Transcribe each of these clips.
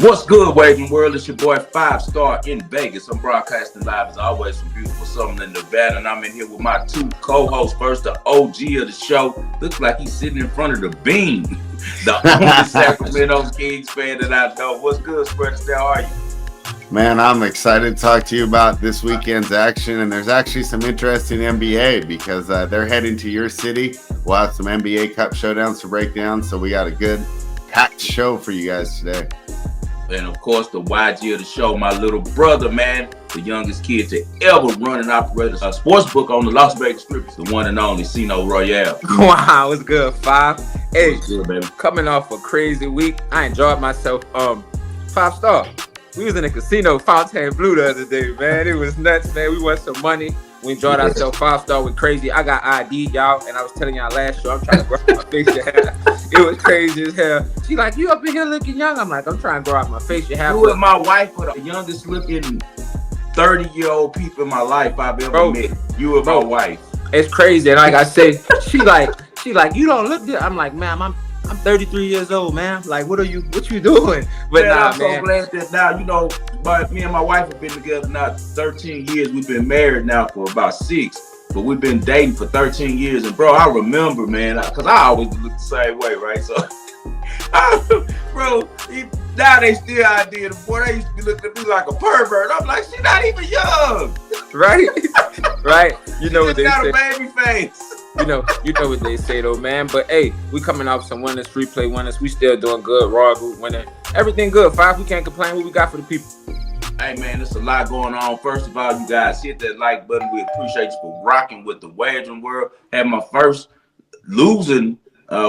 What's good, Waving World? It's your boy Five Star in Vegas. I'm broadcasting live as always from beautiful Summerlin, Nevada, and I'm in here with my two co-hosts. First, the OG of the show. Looks like he's sitting in front of the beam. The only Sacramento Kings fan that I know. What's good, Spreads? How are you? Man, I'm excited to talk to you about this weekend's action, and there's actually some interesting NBA because they're heading to your city. We'll have some NBA Cup showdowns to break down, so we got a good packed show for you guys today. And of course, the YG of the show, my little brother, man, the youngest kid to ever run and operate a sports book on the Las Vegas Strip, the one and only Cino Royale. Wow, it's good, Five. Hey, What's good, baby? coming off a crazy week, I enjoyed myself. 5 star. We was in a casino, Fontainebleau, the other day, man. It was nuts, man. We won some money. We enjoyed ourselves. 5 star went crazy. I got ID'd, y'all, and I was telling y'all last show, I'm trying to grow out my facial hair. It was crazy as hell. She like, you up in here looking young? I'm like, I'm trying to grow out my facial hair. You and my wife were the youngest looking 30-year-old people in my life I've ever met. You and my wife. It's crazy. And like I say, she like, you don't look good. I'm like, ma'am, I'm 33 years old, man. Like, what you doing? But man, nah, I'm man. so glad that now, but me and my wife have been together now 13 years. We've been married now for about 6, but we've been dating for 13 years. And bro, I remember, man, because I always look the same way, right? So, bro, now they still out there. The boy, they used to be looking at me like a pervert. I'm like, she's not even young. Right? Right? You know what they got say. A baby face. You know what they say though, man. But hey, we coming off some winners, free play winners. We still doing good. Raw group winning. Everything good. 5. We can't complain. What we got for the people? Hey man, there's a lot going on. First of all, you guys hit that like button. We appreciate you for rocking with the Wagering World. Had my first losing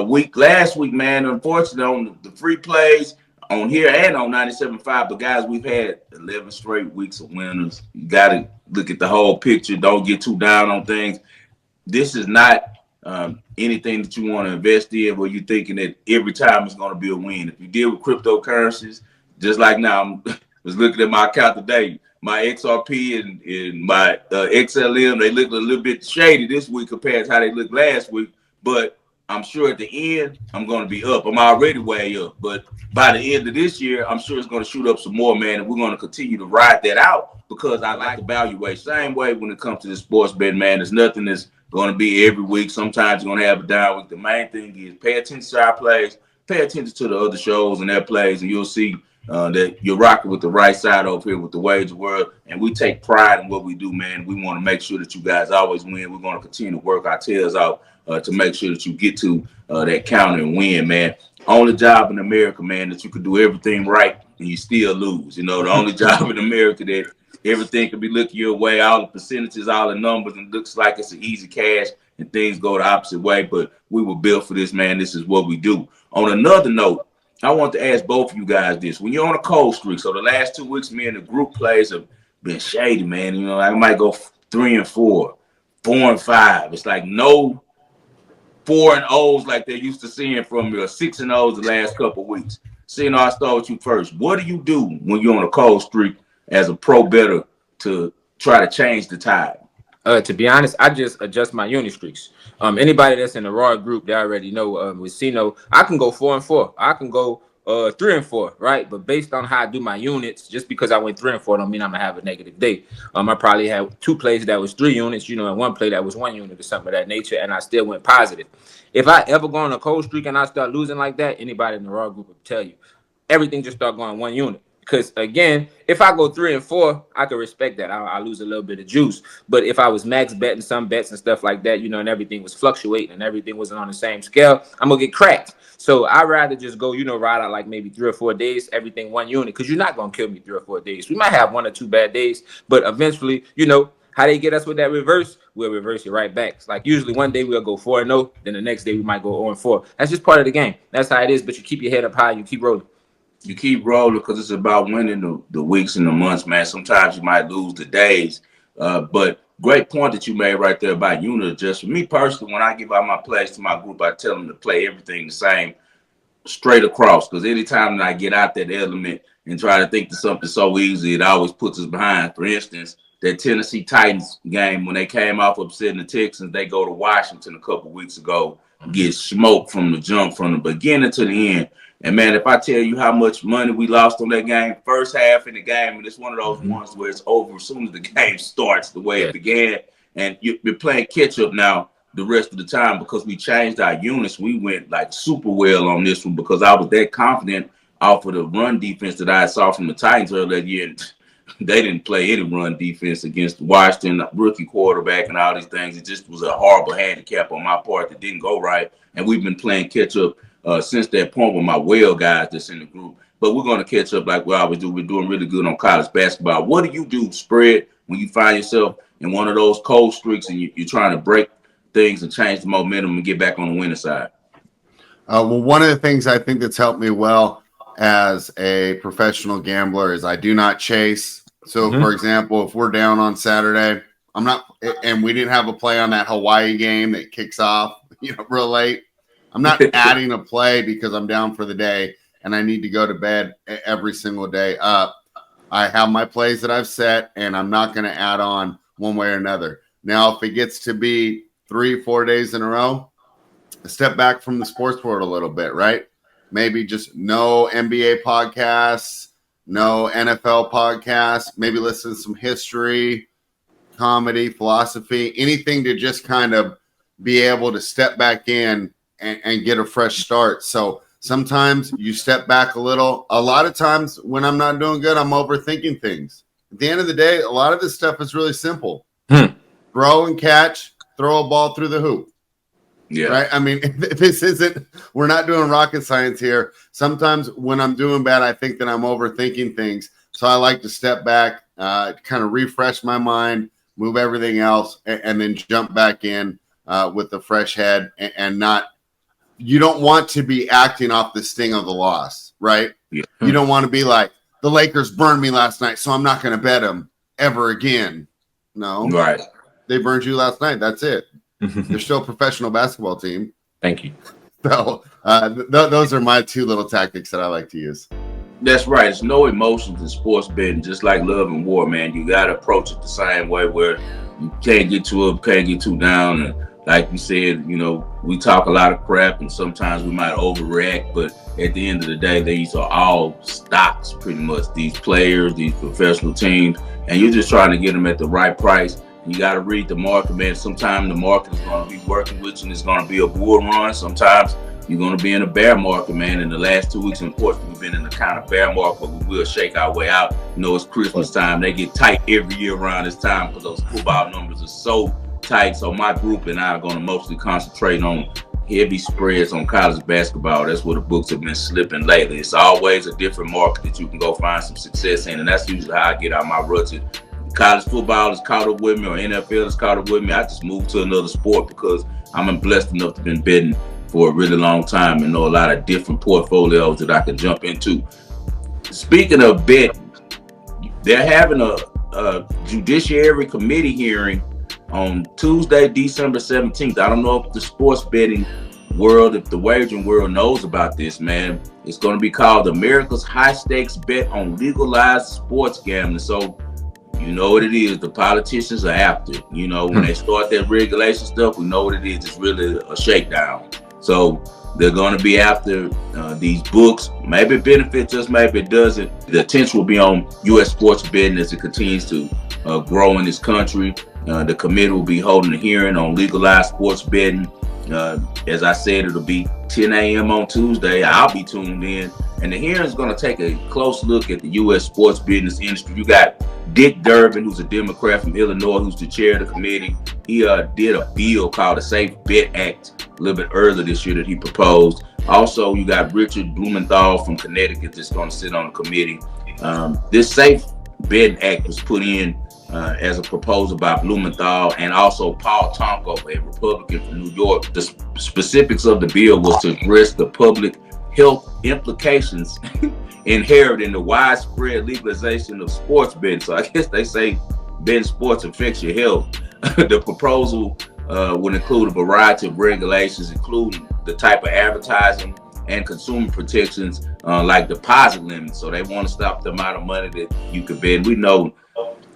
week last week, man. Unfortunately, on the free plays on here and on 97.5. But guys, we've had 11 straight weeks of winners. You got to look at the whole picture. Don't get too down on things. This is not anything that you want to invest in where you're thinking that every time it's going to be a win. If you deal with cryptocurrencies, just like now, I was looking at my account today, my XRP and my XLM, they look a little bit shady this week compared to how they looked last week. But I'm sure at the end, I'm going to be up. I'm already way up. But by the end of this year, I'm sure it's going to shoot up some more, man. And we're going to continue to ride that out because I like the valuation. Same way when it comes to the sports bet, man. There's nothing that's going to be every week. Sometimes you're going to have a down week. The main thing is pay attention to our plays, pay attention to the other shows and their plays, and you'll see that you're rocking with the right side over here with the Wager World. And we take pride in what we do, man. We want to make sure that you guys always win. We're going to continue to work our tails out to make sure that you get to that counter and win, man. Only job in America, man, that you could do everything right and you still lose. You know, the only job in America that everything can be looking your way, all the percentages, all the numbers, and it looks like it's an easy cash and things go the opposite way. But we were built for this, man. This is what we do. On another note, I want to ask both of you guys this. When you're on a cold streak, so the last 2 weeks, me and the group plays have been shady, man. You know, I might go 3-4, 4-5. It's like no 4-0s like they're used to seeing from me, or 6-0s the last couple of weeks. Seeing, I'll start with you first. What do you do when you're on a cold streak as a pro bettor to try to change the tide? To be honest, I just adjust my uni streaks. Anybody that's in the raw group, they already know with Cino, I can go 4-4. I can go 3-4, right? But based on how I do my units, just because I went 3-4 don't mean I'm gonna have a negative day. I probably had 2 plays that was 3 units, and 1 play that was 1 unit or something of that nature, and I still went positive. If I ever go on a cold streak and I start losing like that, anybody in the raw group will tell you, everything just start going 1 unit. Because again, if I go 3-4, I can respect that. I lose a little bit of juice. But if I was max betting some bets and stuff like that, and everything was fluctuating and everything wasn't on the same scale, I'm gonna get cracked. So I'd rather just go, ride out like maybe 3 or 4 days, everything 1 unit, because you're not gonna kill me 3 or 4 days. We might have 1 or 2 bad days, but eventually, how they get us with that reverse, we'll reverse it right back. It's like usually one day we'll go 4-0, then the next day we might go 0-4. That's just part of the game. That's how it is. But you keep your head up high, you keep rolling. You keep rolling because it's about winning the weeks and the months, man. Sometimes you might lose the days. But great point that you made right there about unit adjustment. Me personally, when I give out my plays to my group, I tell them to play everything the same straight across. Because anytime that I get out that element and try to think of something so easy, it always puts us behind. For instance, that Tennessee Titans game, when they came off upsetting the Texans, they go to Washington a couple weeks ago, get smoked from the jump from the beginning to the end. And man, if I tell you how much money we lost on that game, first half in the game, and it's one of those ones where it's over as soon as the game starts, the way it began, and you're playing catch up now the rest of the time because we changed our units. We went like super well on this one because I was that confident off of the run defense that I saw from the Titans earlier that year. And they didn't play any run defense against Washington, rookie quarterback, and all these things. It just was a horrible handicap on my part that didn't go right. And we've been playing catch up since that point with my well guys that's in the group. But we're going to catch up like we always do. We're doing really good on college basketball. What do you do, Spread, when you find yourself in one of those cold streaks and you're trying to break things and change the momentum and get back on the winning side? Well, one of the things I think that's helped me well as a professional gambler is I do not chase. So, for example, if we're down on Saturday, I'm not, and we didn't have a play on that Hawaii game that kicks off, real late. I'm not adding a play because I'm down for the day and I need to go to bed every single day up. I have my plays that I've set and I'm not going to add on one way or another. Now, if it gets to be 3-4 days in a row, step back from the sports world a little bit, right? Maybe just no NBA podcasts, no NFL podcasts, maybe listen to some history, comedy, philosophy, anything to just kind of be able to step back in and get a fresh start. So sometimes you step back a little. A lot of times when I'm not doing good, I'm overthinking things. At the end of the day, a lot of this stuff is really simple. Throw and catch, throw a ball through the hoop. Yeah. Right. I mean, we're not doing rocket science here. Sometimes when I'm doing bad, I think that I'm overthinking things. So I like to step back, kind of refresh my mind, move everything else, and then jump back in with a fresh head and not. You don't want to be acting off the sting of the loss, right? Yeah. You don't want to be like, the Lakers burned me last night, so I'm not going to bet them ever again. No. Right. They burned you last night. That's it. They're still a professional basketball team. Thank you. So those are my two little tactics that I like to use. That's right. There's no emotions in sports betting, just like love and war, man. You got to approach it the same way where you can't get too up, can't get too down. And like you said, we talk a lot of crap and sometimes we might overreact, but at the end of the day, these are all stocks pretty much, these players, these professional teams, and you're just trying to get them at the right price. You got to read the market, man. Sometimes the market is going to be working with you and it's going to be a bull run. Sometimes you're going to be in a bear market, man. In the last 2 weeks, unfortunately, we've been in a kind of bear market, but we will shake our way out. It's Christmas time. They get tight every year around this time because those football numbers are so tight. So my group and I are going to mostly concentrate on heavy spreads on college basketball. That's where the books have been slipping lately. It's always a different market that you can go find some success in, and that's usually how I get out my ruts. College football is caught up with me or NFL is caught up with me. I just moved to another sport because I'm blessed enough to have been betting for a really long time and know a lot of different portfolios that I can jump into. Speaking of betting, they're having a judiciary committee hearing on Tuesday, December 17th. I don't know if the sports betting world, if the wagering world knows about this, man. It's going to be called America's High Stakes Bet on Legalized Sports Gambling. So you know what it is. The politicians are after it. When they start that regulation stuff, we know what it is. It's really a shakedown. So they're going to be after these books. Maybe it benefits us, maybe it doesn't. The attention will be on U.S. sports betting as it continues to grow in this country. The committee will be holding a hearing on legalized sports betting. As I said, it'll be 10 a.m. on Tuesday. I'll be tuned in. And the hearing is going to take a close look at the U.S. sports business industry. You got Dick Durbin, who's a Democrat from Illinois, who's the chair of the committee. He did a bill called the Safe Bet Act a little bit earlier this year that he proposed. Also, you got Richard Blumenthal from Connecticut that's going to sit on the committee. This Safe Bet Act was put in as a proposal by Blumenthal and also Paul Tonko, a Republican from New York. The specifics of the bill was to address the public health implications inherent in the widespread legalization of sports betting. So I guess they say betting sports affects your health. The proposal would include a variety of regulations, including the type of advertising and consumer protections like deposit limits. So they want to stop the amount of money that you can bet. We know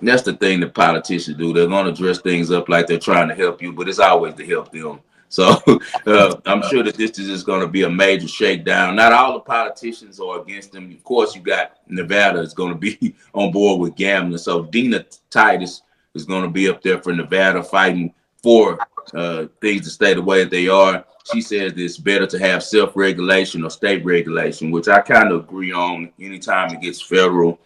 that's the thing that politicians do. They're going to dress things up like they're trying to help you, but it's always to help them. So I'm sure that this is just going to be a major shakedown. Not all the politicians are against them. Of course, you got Nevada is going to be on board with gambling. So Dina Titus is going to be up there for Nevada fighting for things to stay the way that they are. She says it's better to have self-regulation or state regulation, which I kind of agree on. Anytime it gets federal,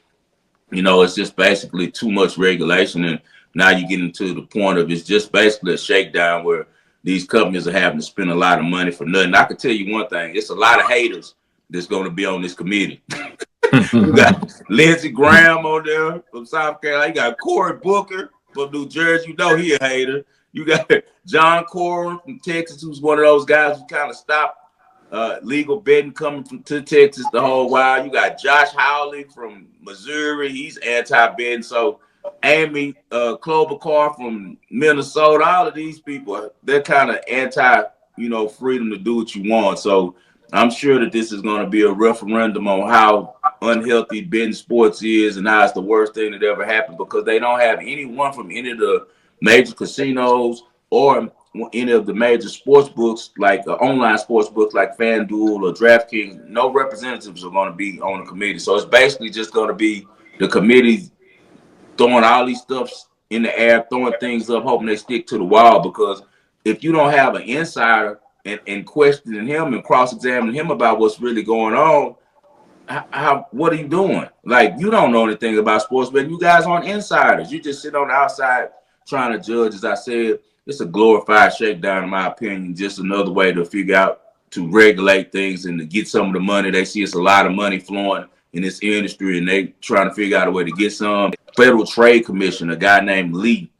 it's just basically too much regulation. And now you're getting to the point of it's just basically a shakedown where these companies are having to spend a lot of money for nothing. I can tell you one thing, it's a lot of haters that's going to be on this committee. You got Lindsey Graham on there from South Carolina. You got Cory Booker from New Jersey. You know he a hater. You got John Corwin from Texas, who's one of those guys who kind of stopped legal betting coming to Texas the whole while. You got Josh Hawley from Missouri. He's anti-betting. So Amy Klobuchar from Minnesota. All of these people, they're kind of anti, freedom to do what you want. So I'm sure that this is going to be a referendum on how unhealthy betting sports is and how it's the worst thing that ever happened, because they don't have anyone from any of the major casinos or any of the major sports books, like online sports books like FanDuel or DraftKings. No representatives are going to be on the committee. So it's basically just going to be the committee throwing all these stuffs in the air, throwing things up, hoping they stick to the wall. Because if you don't have an insider and questioning him and cross-examining him about what's really going on, what are you doing? Like, you don't know anything about sports, but you guys aren't insiders. You just sit on the outside trying to judge. As I said, it's a glorified shakedown, in my opinion. Just another way to figure out to regulate things and to get some of the money. They see it's a lot of money flowing in this industry, and they trying to figure out a way to get some. Federal Trade Commission, a guy named Lee,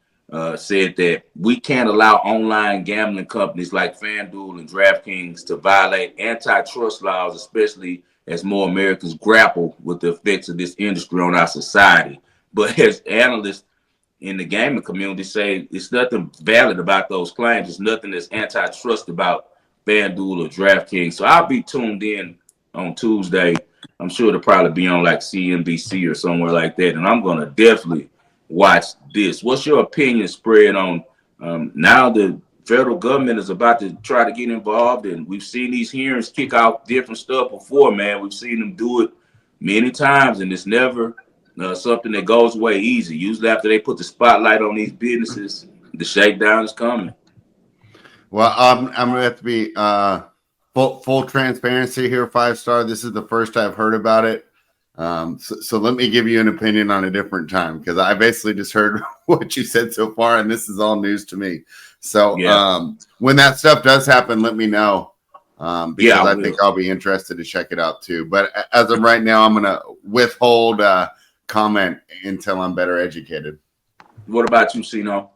said that we can't allow online gambling companies like FanDuel and DraftKings to violate antitrust laws, especially as more Americans grapple with the effects of this industry on our society. But as analysts in the gaming community say, it's nothing valid about those claims. There's nothing that's antitrust about FanDuel or DraftKings. So I'll be tuned in on Tuesday. I'm sure it'll probably be on like CNBC or somewhere like that. And I'm going to definitely watch this. What's your opinion spread on now the federal government is about to try to get involved, and we've seen these hearings kick out different stuff before, man. We've seen them do it many times, and it's never something that goes away easy. Usually after they put the spotlight on these businesses, the shakedown is coming. Well, I'm going to have to be full transparency here, 5-star. This is the first I've heard about it. So let me give you an opinion on a different time, because I basically just heard what you said so far, and this is all news to me. So when that stuff does happen, let me know, because I think I'll be interested to check it out too. But as of right now, I'm going to withhold comment until I'm better educated. What about you, Sino?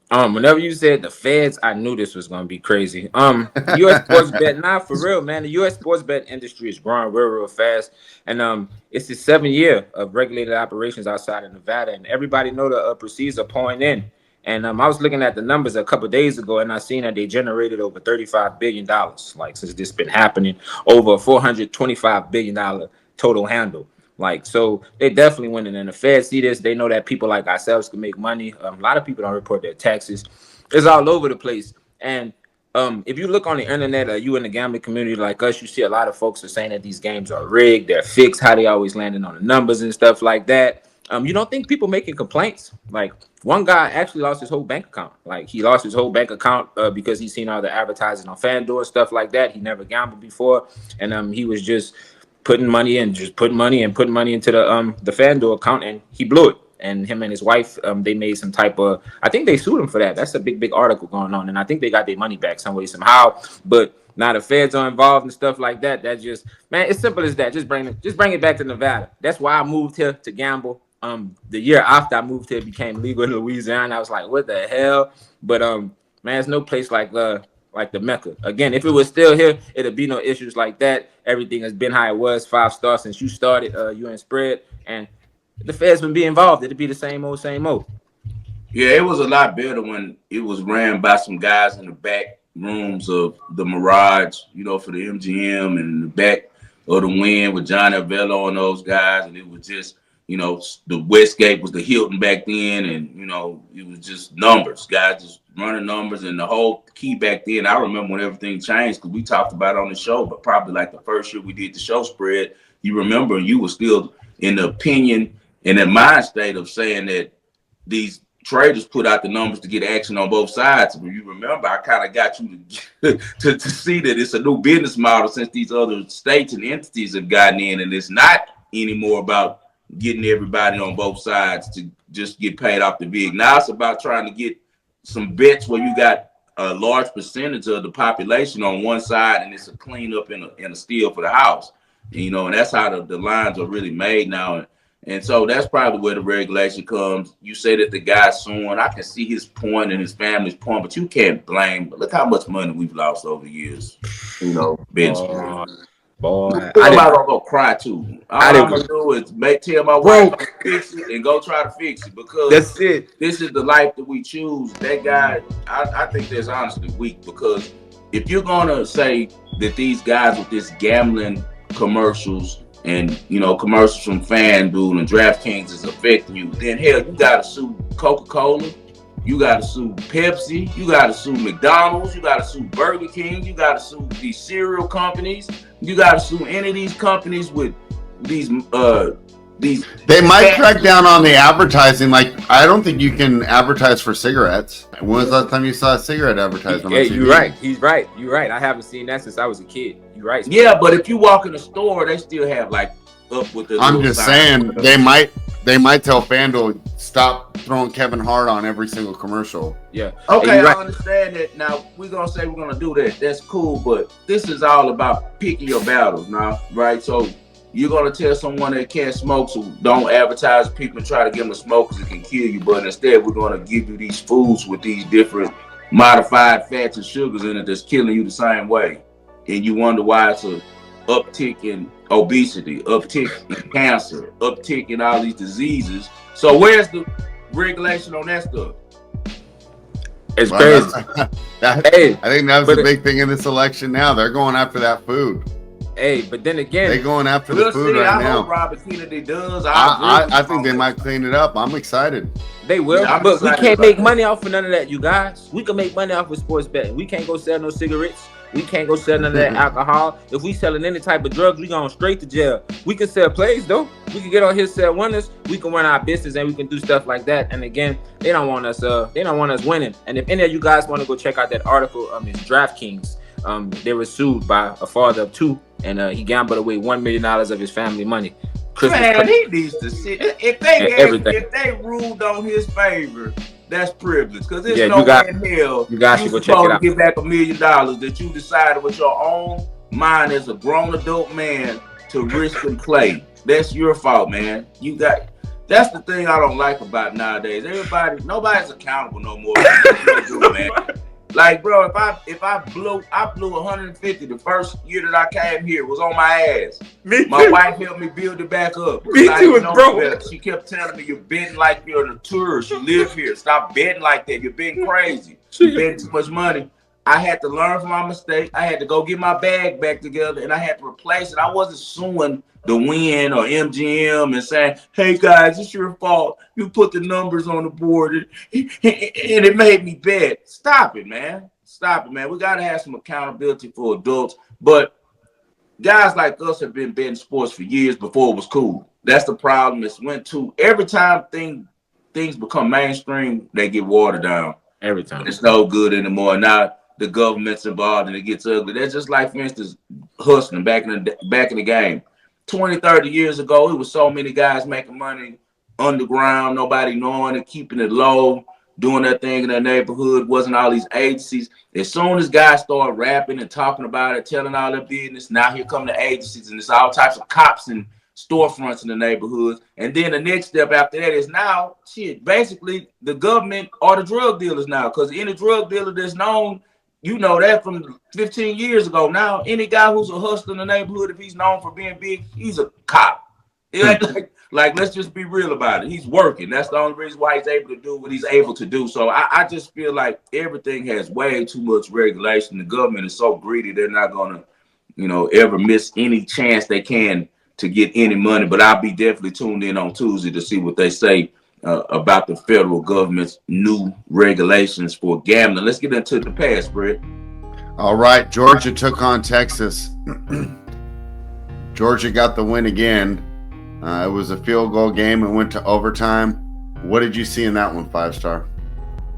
Whenever you said the feds, I knew this was gonna be crazy. U.S. sports bet, for real, man. The U.S. sports bet industry is growing real fast, and it's the 7th year of regulated operations outside of Nevada, and everybody know the proceeds are pouring in. And I was looking at the numbers a couple of days ago, and I seen that they generated over $35 billion, like, since this been happening, over a $425 billion total handle. Like, so they definitely winning, and the Feds see this. They know that people like ourselves can make money. A lot of people don't report their taxes. It's all over the place. And if you look on the internet, you in the gambling community like us, you see a lot of folks are saying that these games are rigged, they're fixed, how they always landing on the numbers and stuff like that. You don't think people making complaints? Like, one guy actually lost his whole bank account. Like, he lost his whole bank account because he's seen all the advertising on FanDuel and stuff like that. He never gambled before, and he was just putting money into the FanDuel account, and he blew it. And him and his wife, they made some type of, I think they sued him for that. That's a big article going on, and I think they got their money back some way, somehow. But now the feds are involved and stuff like that. That just, man, it's simple as that. Just bring it back to Nevada. That's why I moved here to gamble. The year after I moved here, it became legal in Louisiana. I was like, what the hell? But man, there's no place like the Mecca. Again, if it was still here, it'd be no issues like that. Everything has been how it was, 5 stars since you started, you and Spread, and the feds would be involved. It'd be the same old. Yeah, it was a lot better when it was ran by some guys in the back rooms of the Mirage, for the MGM, and in the back of the Win with John Avello and those guys, and it was just the Westgate was the Hilton back then, and it was just numbers, guys just running numbers, and the whole key back then. I remember when everything changed because we talked about it on the show, but probably like the first year we did the show spread, you remember, you were still in the opinion and in mind state of saying that these traders put out the numbers to get action on both sides. If you remember, I kind of got you to see that it's a new business model since these other states and entities have gotten in, and it's not anymore about getting everybody on both sides to just get paid off the vig. Now it's about trying to get some bets where you got a large percentage of the population on one side, and it's a cleanup and a steal for the house. And that's how the lines are really made now. And so that's probably where the regulation comes. You say that the guy's suing. I can see his point and his family's point, but you can't blame. But look how much money we've lost over the years. Ben. Boy, I'm not gonna go cry too. All I'm gonna do is tell my wife to fix it and go try to fix it, because that's it. This is the life that we choose. That guy, I think that's honestly weak, because if you're gonna say that these guys with this gambling commercials and commercials from FanDuel and DraftKings is affecting you, then hell, you gotta sue Coca-Cola, you gotta sue Pepsi, you gotta sue McDonald's, you gotta sue Burger King, you gotta sue these cereal companies, you gotta sue any of these companies with these They might crack down on the advertising. Like, I don't think you can advertise for cigarettes. When was the last time you saw a cigarette advertisement? Yeah, you're right. He's right. You're right. I haven't seen that since I was a kid. You're right. Yeah, but if you walk in the store, they still have like up with the. I'm just saying they might tell FanDuel stop throwing Kevin Hart on every single commercial. Yeah. Okay, I understand that. Now we're gonna say we're gonna do that. That's cool, but this is all about picking your battles now, right? So you're gonna tell someone that can't smoke, so don't advertise to people and try to give them a smoke because it can kill you. But instead, we're gonna give you these foods with these different modified fats and sugars in it that's killing you the same way. And you wonder why it's a uptick in obesity, uptick in cancer, uptick in all these diseases. So where's the regulation on that stuff? It's crazy. I think that's the big thing in this election now. They're going after that food. Hey, but then again, they're going after the food right now. Hope Robert Kennedy does. I think they might clean it up. I'm excited. They will, but we can't make money off of none of that, you guys. We can make money off of sports betting. We can't go sell no cigarettes. We can't go sell none of that alcohol. If we selling any type of drugs, we going straight to jail. We can sell plays though. We can get on here, sell winners. We can run our business and we can do stuff like that. And again, they don't want us. They don't want us winning. And if any of you guys want to go check out that article, it's DraftKings. They were sued by a father of two, and he gambled away $1 million of his family money. Man, he needs to sit. If they ruled on his favor, that's privilege. Because there's no way in hell you guys should go check it out. To get back $1 million that you decided with your own mind as a grown adult man to risk and play. That's your fault, man. That's the thing I don't like about nowadays. Nobody's accountable no more. Man. Like, bro, if I blew 150 the first year that I came here, was on my ass. My wife helped me build it back up. Me too, bro. She kept telling me, you're betting like you're a tourist. You live here. Stop betting like that. You're betting crazy. You're betting too much money. I had to learn from my mistake. I had to go get my bag back together, and I had to replace it. I wasn't suing the Win or MGM and saying, hey, guys, it's your fault. You put the numbers on the board, and it made me bet. Stop it, man. Stop it, man. We got to have some accountability for adults. But guys like us have been betting sports for years before it was cool. That's the problem. It's went to every time things become mainstream, they get watered down. Every time. It's no good anymore. Now the government's involved and it gets ugly. That's just like, for instance, hustling back in the game. 20, 30 years ago, it was so many guys making money underground, nobody knowing it, keeping it low, doing their thing in their neighborhood. Wasn't all these agencies. As soon as guys start rapping and talking about it, telling all their business, now here come the agencies, and it's all types of cops and storefronts in the neighborhoods. And then the next step after that is now, basically the government or the drug dealers now, because any drug dealer that's known, you know that from 15 years ago. Now, any guy who's a hustler in the neighborhood, if he's known for being big, he's a cop. Like, let's just be real about it. He's working. That's the only reason why he's able to do what he's able to do. So I just feel like everything has way too much regulation. The government is so greedy, they're not going to, ever miss any chance they can to get any money, but I'll be definitely tuned in on Tuesday to see what they say about the federal government's new regulations for gambling. Let's get into the past, Brett. All right, Georgia took on Texas. Georgia got the win again. It was a field goal game and went to overtime. What did you see in that one, 5-star?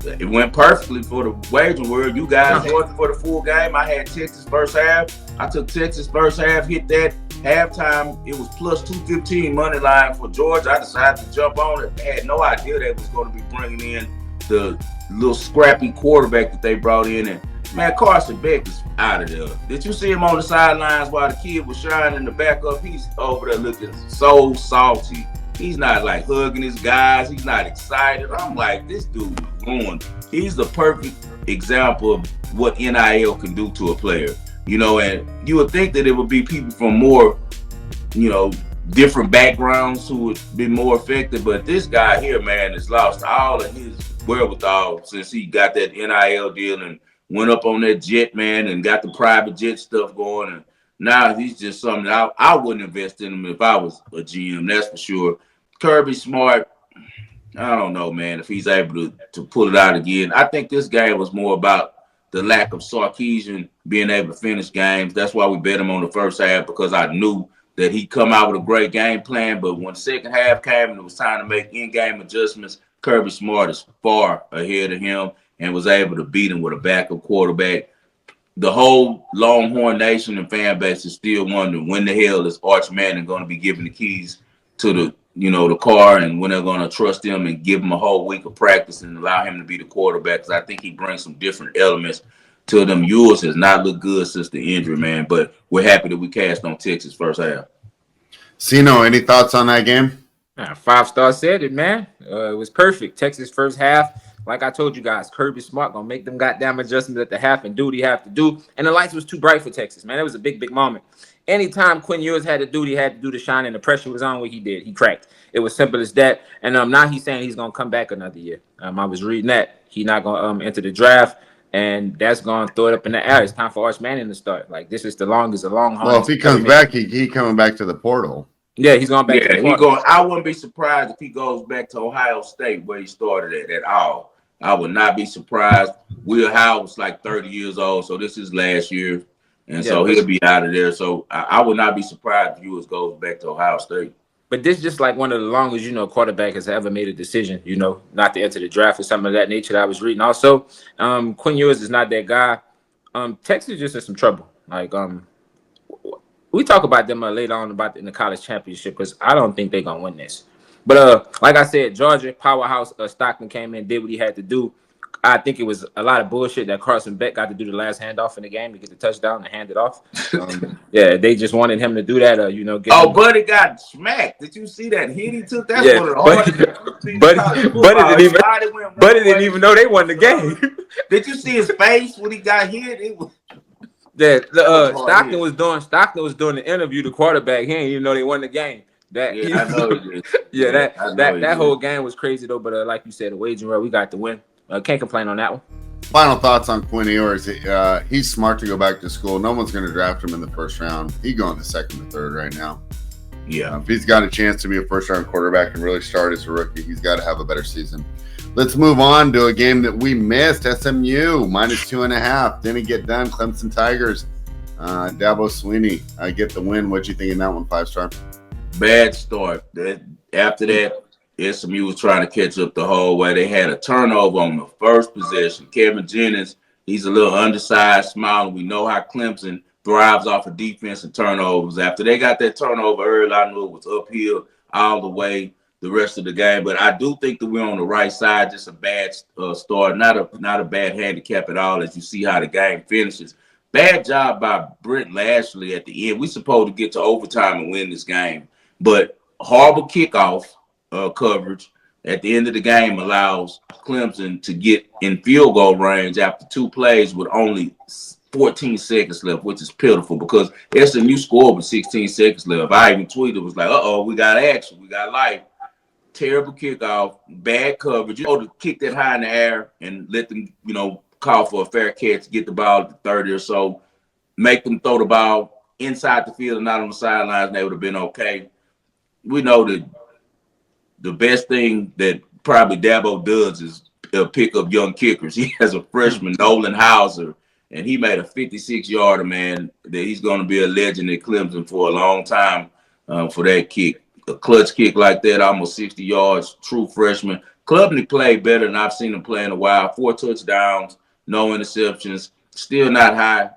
It went perfectly for the wagering world. You guys Georgia for the full game. I had Texas first half. I took Texas first half, hit that. Halftime, it was plus 215 money line for Georgia. I decided to jump on it. I had no idea they was going to be bringing in the little scrappy quarterback that they brought in. And man, Carson Beck is out of there. Did you see him on the sidelines while the kid was shining the back up? He's over there looking so salty. He's not like hugging his guys. He's not excited. I'm like, this dude is ruined. He's the perfect example of what NIL can do to a player. You know, and you would think that it would be people from more, you know, different backgrounds who would be more affected. But this guy here, man, has lost all of his wherewithal since he got that NIL deal and went up on that jet, man, and got the private jet stuff going. And now he's just something I wouldn't invest in him if I was a GM, that's for sure. Kirby Smart, I don't know, man, if he's able to pull it out again. I think this game was more about the lack of Sarkisian being able to finish games. That's why we bet him on the first half, because I knew that he'd come out with a great game plan. But when the second half came and it was time to make in-game adjustments, Kirby Smart is far ahead of him and was able to beat him with a backup quarterback. The whole Longhorn Nation and fan base is still wondering when the hell is Arch Manning going to be given the keys to the car, and when they're going to trust him and give him a whole week of practice and allow him to be the quarterback. Because I think he brings some different elements to them. Ewers has not looked good since the injury, man. But we're happy that we cashed on Texas first half. Sino, any thoughts on that game? 5-star said it, man. It was perfect. Texas first half. Like I told you guys, Kirby Smart gonna make them goddamn adjustments at the half and do what he have to do. And the lights was too bright for Texas, man. It was a big, big moment. Anytime Quinn Ewers had to do what he had to do to shine and the pressure was on, what he did, he cracked. It was simple as that. And now he's saying he's gonna come back another year. I was reading that he not gonna enter the draft, and that's gonna throw it up in the air. It's time for Arch Manning to start. Like, this is the longest, a long. Well, if he comes back, he coming back to the portal. Yeah, he's going back to the portal. I wouldn't be surprised if he goes back to Ohio State where he started at all. I would not be surprised. Will Howard's like 30 years old, so this is last year, and so he'll be out of there. So I would not be surprised if Ewers goes back to Ohio State. But this is just like one of the longest, quarterback has ever made a decision, not to enter the draft or something of that nature that I was reading. Also, Quinn Ewers is not that guy. Texas just in some trouble. Like, we talk about them later on in the college championship, because I don't think they're going to win this. But like I said, Georgia, powerhouse, Stockton came in, did what he had to do. I think it was a lot of bullshit that Carson Beck got to do the last handoff in the game to get the touchdown and hand it off. Yeah, they just wanted him to do that. Buddy got smacked. Did you see that hit he took? That's one of the hardest. Buddy didn't even know they won the game. Did you see his face when he got hit? It was. Stockton was doing the interview. The quarterback, he didn't even know they won the game. I know he did. That whole game was crazy though. But like you said, the wagering world, we got the win. Can't complain on that one. Final thoughts on Quinn Ewers. He's smart to go back to school. No one's going to draft him in the first round. He's going the second or third right now. Yeah. If he's got a chance to be a first-round quarterback and really start as a rookie, he's got to have a better season. Let's move on to a game that we missed. SMU -2.5. Didn't get done. Clemson Tigers. Dabo Sweeney get the win. What you think in that one, 5-star? Bad start. After that, SMU was trying to catch up the whole way. They had a turnover on the first possession. Kevin Jennings, he's a little undersized, smiling. We know how Clemson thrives off of defense and turnovers. After they got that turnover early, I knew it was uphill all the way the rest of the game. But I do think that we're on the right side. Just a bad start, not a bad handicap at all, as you see how the game finishes. Bad job by Brent Lashley at the end. We're supposed to get to overtime and win this game, but horrible kickoff coverage at the end of the game allows Clemson to get in field goal range after 2 plays with only 14 seconds left, which is pitiful because SMU scored with 16 seconds left. I even tweeted, was like, we got action, we got life. Terrible kickoff, bad coverage. To kick that high in the air and let them, call for a fair catch, get the ball at the 30 or so, make them throw the ball inside the field and not on the sidelines, they would have been okay. We know that the best thing that probably Dabo does is pick up young kickers. He has a freshman, Nolan Hauser, and he made a 56-yarder, man, that he's going to be a legend at Clemson for a long time for that kick. A clutch kick like that, almost 60 yards, true freshman. Klubnik played better than I've seen him play in a while. 4 touchdowns, no interceptions. Still not high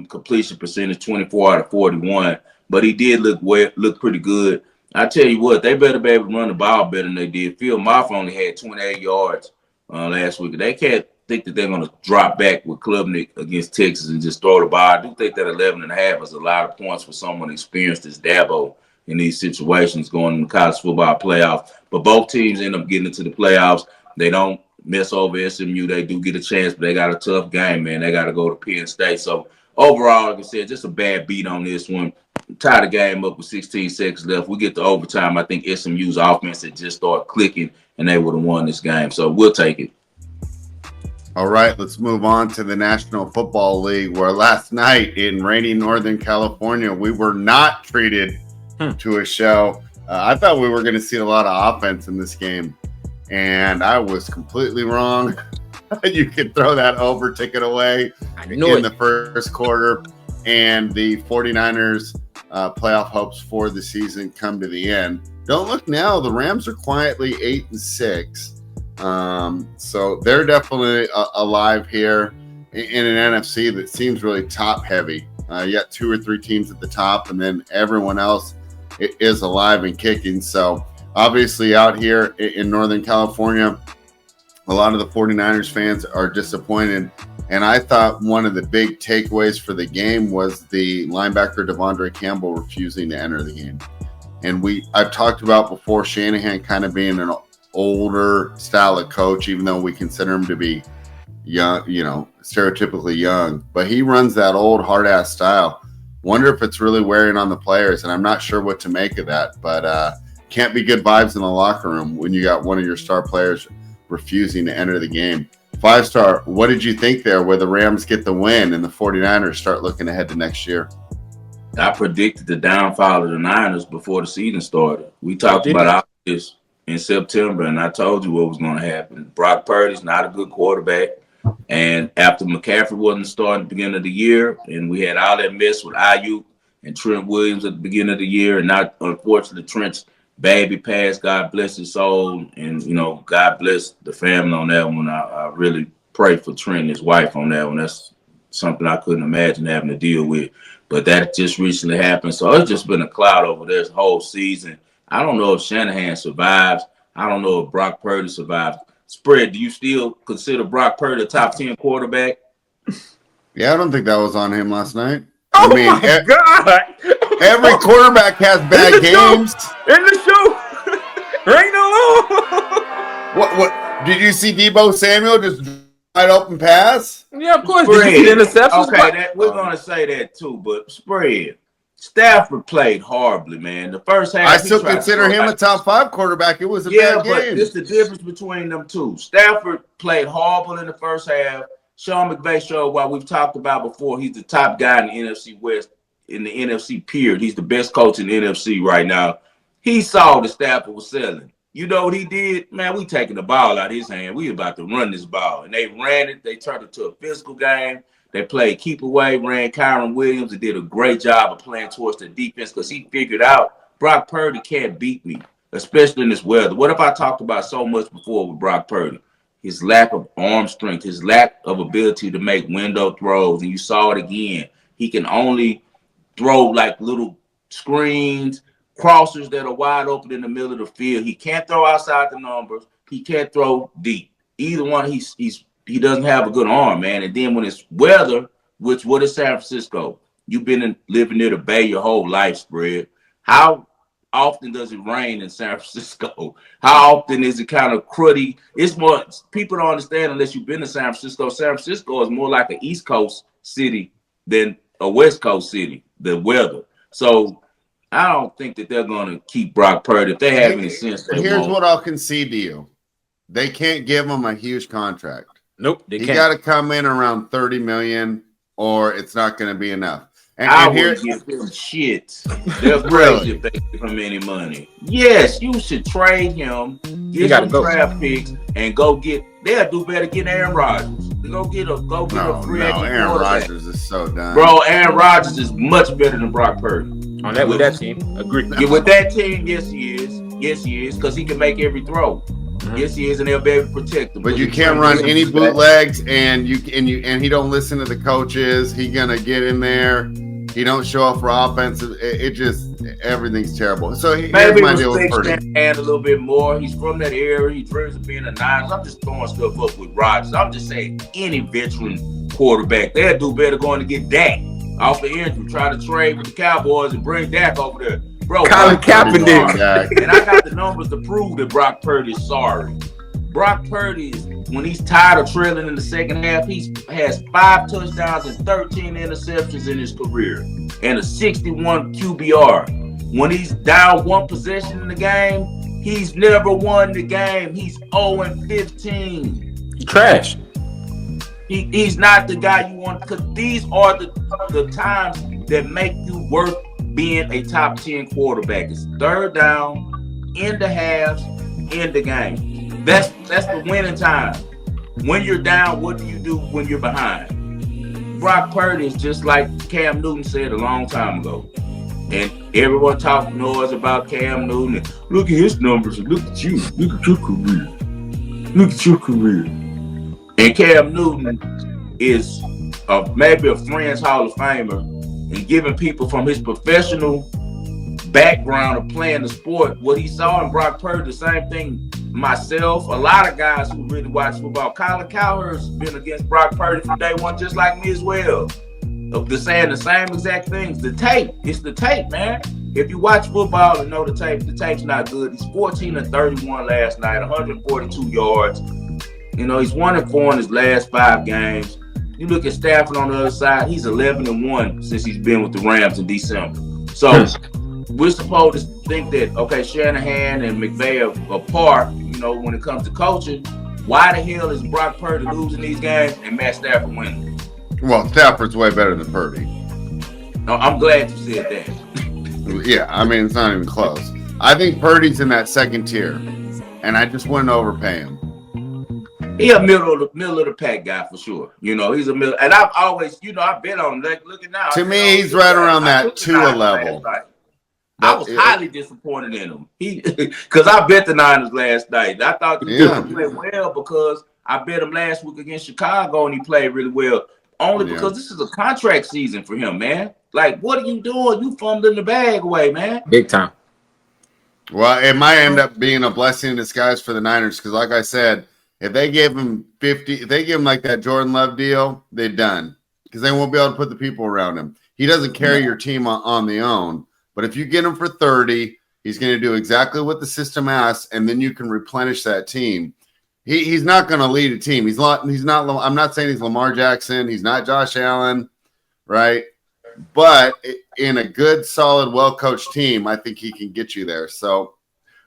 completion percentage, 24 out of 41. But he did look pretty good. I tell you what, they better be able to run the ball better than they did. Phil Maffa only had 28 yards last week. They can't think that they're going to drop back with Klubnik against Texas and just throw the ball. I do think that 11.5 is a lot of points for someone experienced as Dabo in these situations going in the college football playoffs. But both teams end up getting into the playoffs. They don't mess over SMU. They do get a chance, but they got a tough game, man. They got to go to Penn State. So overall, like I said, just a bad beat on this one. Tie the game up with 16 seconds left. We get to overtime. I think SMU's offense had just started clicking, and they would have won this game. So we'll take it. All right, let's move on to the National Football League, where last night in rainy Northern California, we were not treated to a show. I thought we were going to see a lot of offense in this game, and I was completely wrong. You could throw that over ticket away in the first quarter, and the 49ers playoff hopes for the season come to the end. Don't look now. The Rams are quietly 8-6. So they're definitely alive here in an NFC that seems really top heavy. You got 2 or 3 teams at the top, and then everyone else is alive and kicking. So obviously out here in Northern California, a lot of the 49ers fans are disappointed. And I thought one of the big takeaways for the game was the linebacker Devondre Campbell refusing to enter the game. And I've talked about before Shanahan kind of being an older style of coach, even though we consider him to be young, stereotypically young. But he runs that old hard-ass style. Wonder if it's really wearing on the players, and I'm not sure what to make of that. But can't be good vibes in the locker room when you got one of your star players refusing to enter the game. 5-star, what did you think there where the Rams get the win and the 49ers start looking ahead to next year? I predicted the downfall of the Niners before the season started. We talked about all this in September, and I told you what was going to happen. Brock Purdy's not a good quarterback. And after McCaffrey wasn't starting at the beginning of the year, and we had all that mess with Ayuk and Trent Williams at the beginning of the year, and not, unfortunately, Trent's baby passed, God bless his soul, and, God bless the family on that one. I really pray for Trent and his wife on that one. That's something I couldn't imagine having to deal with. But that just recently happened. So it's just been a cloud over this whole season. I don't know if Shanahan survives. I don't know if Brock Purdy survives. Spread, do you still consider Brock Purdy a top 10 quarterback? Yeah, I don't think that was on him last night. Oh, my God. Every quarterback has bad games. In the show. Ain't no law. What? Did you see Deebo Samuel just wide open pass? Yeah, of course. Spread. Did you see the interceptions? Okay, we're going to say that too, but Spread. Stafford played horribly, man. The first half, I still consider him a top 5 quarterback. It was a bad game. Yeah, but it's the difference between them two. Stafford played horrible in the first half. Sean McVay showed what we've talked about before. He's the top guy in the NFC West, in the NFC period. He's the best coach in the NFC right now. He saw that Stafford was selling. You know what he did? Man, we taking the ball out of his hand. We about to run this ball. And they ran it. They turned it to a physical game. They played keep away, ran Kyron Williams, and did a great job of playing towards the defense because he figured out Brock Purdy can't beat me, especially in this weather. What if I talked about so much before with Brock Purdy? His lack of arm strength, his lack of ability to make window throws, and you saw it again. He can only throw like little screens, crossers that are wide open in the middle of the field. He can't throw outside the numbers. He can't throw deep. Either one, he doesn't have a good arm, man. And then when it's weather, what is San Francisco? You've been living near the Bay your whole life, Spread. How often does it rain in San Francisco? How often is it kind of cruddy? It's more, people don't understand unless you've been to San Francisco. San Francisco is more like an East Coast city than a West Coast city, the weather. So I don't think that they're going to keep Brock Purdy. If they have any sense, they Here's won't. what I'll concede to you. They can't give him a huge contract. Nope, they can't. You got to come in around $30 million, or it's not going to be enough. I And here, wouldn't give them shit. They're crazy really, if they give him any money. Yes, you should trade him, He get got to some go. draft picks, and go get. They'll do better getting Aaron Rodgers. Go get a free no, agent Aaron quarterback. Rodgers is so done. Bro, Aaron Rodgers is much better than Brock Purdy. On that with that team, agree. Yeah, with that team, yes he is. Yes he is, because he can make every throw. Yes he is, and they'll be able to protect him. But you can't run any bootlegs, and he don't listen to the coaches. He gonna get in there. He don't show up for offensive. It just everything's terrible. So here's my deal with Purdy. Shanahan a little bit more. He's from that area. He dreams of being a Niners. I'm just throwing stuff up with Rodgers. I'm just saying any veteran quarterback, they'll do better going to get Dak off the injury. Try to trade with the Cowboys and bring Dak over there. Bro, Colin Kaepernick. And I got the numbers to prove that Brock Purdy is sorry. Brock Purdy is, when he's tired of trailing in the second half, he has 5 touchdowns and 13 interceptions in his career and a 61 QBR. When he's down one possession in the game, he's never won the game. He's 0-15. He trash. He's not the guy you want, because these are the times that make you worth being a top 10 quarterback. It's third down, in the halves, in the game. That's the winning time. When you're down, what do you do when you're behind? Brock Purdy is just like Cam Newton said a long time ago. And everyone talking noise about Cam Newton. And look at his numbers and look at you. Look at your career. Look at your career. And Cam Newton is maybe a Friends Hall of Famer, and giving people from his professional background of playing the sport what he saw in Brock Purdy, the same thing. Myself, a lot of guys who really watch football. Colin Cowherd's been against Brock Purdy from day one, just like me as well. They're saying the same exact things. The tape, it's the tape, man. If you watch football and know the tape's not good. He's 14-31 last night, 142 yards. You know, he's 1-4 in his last 5 games. You look at Stafford on the other side, he's 11-1 since he's been with the Rams in December. So we're supposed to think that, okay, Shanahan and McVay are par, you know, when it comes to coaching. Why the hell is Brock Purdy losing these games and Matt Stafford winning? Well, Stafford's way better than Purdy. No, I'm glad you said that. Yeah, I mean, it's not even close. I think Purdy's in that second tier, and I just wouldn't overpay him. He's a middle of the pack guy for sure. You know, he's a middle, and I've always, you know, I've been on like looking now. To me, he's right around that Tua level. I was highly disappointed in him. Because I bet the Niners last night. I thought he was play well because I bet him last week against Chicago and he played really well. Only because this is a contract season for him, man. Like, what are you doing? You fumbling the bag away, man. Big time. Well, it might end up being a blessing in disguise for the Niners because, like I said, if they give him 50, if they give him like that Jordan Love deal, they're done because they won't be able to put the people around him. He doesn't carry your team on the own, but if you get him for 30, he's going to do exactly what the system asks, and then you can replenish that team. He's not going to lead a team. He's not. I'm not saying he's Lamar Jackson. He's not Josh Allen, right? But in a good, solid, well-coached team, I think he can get you there. So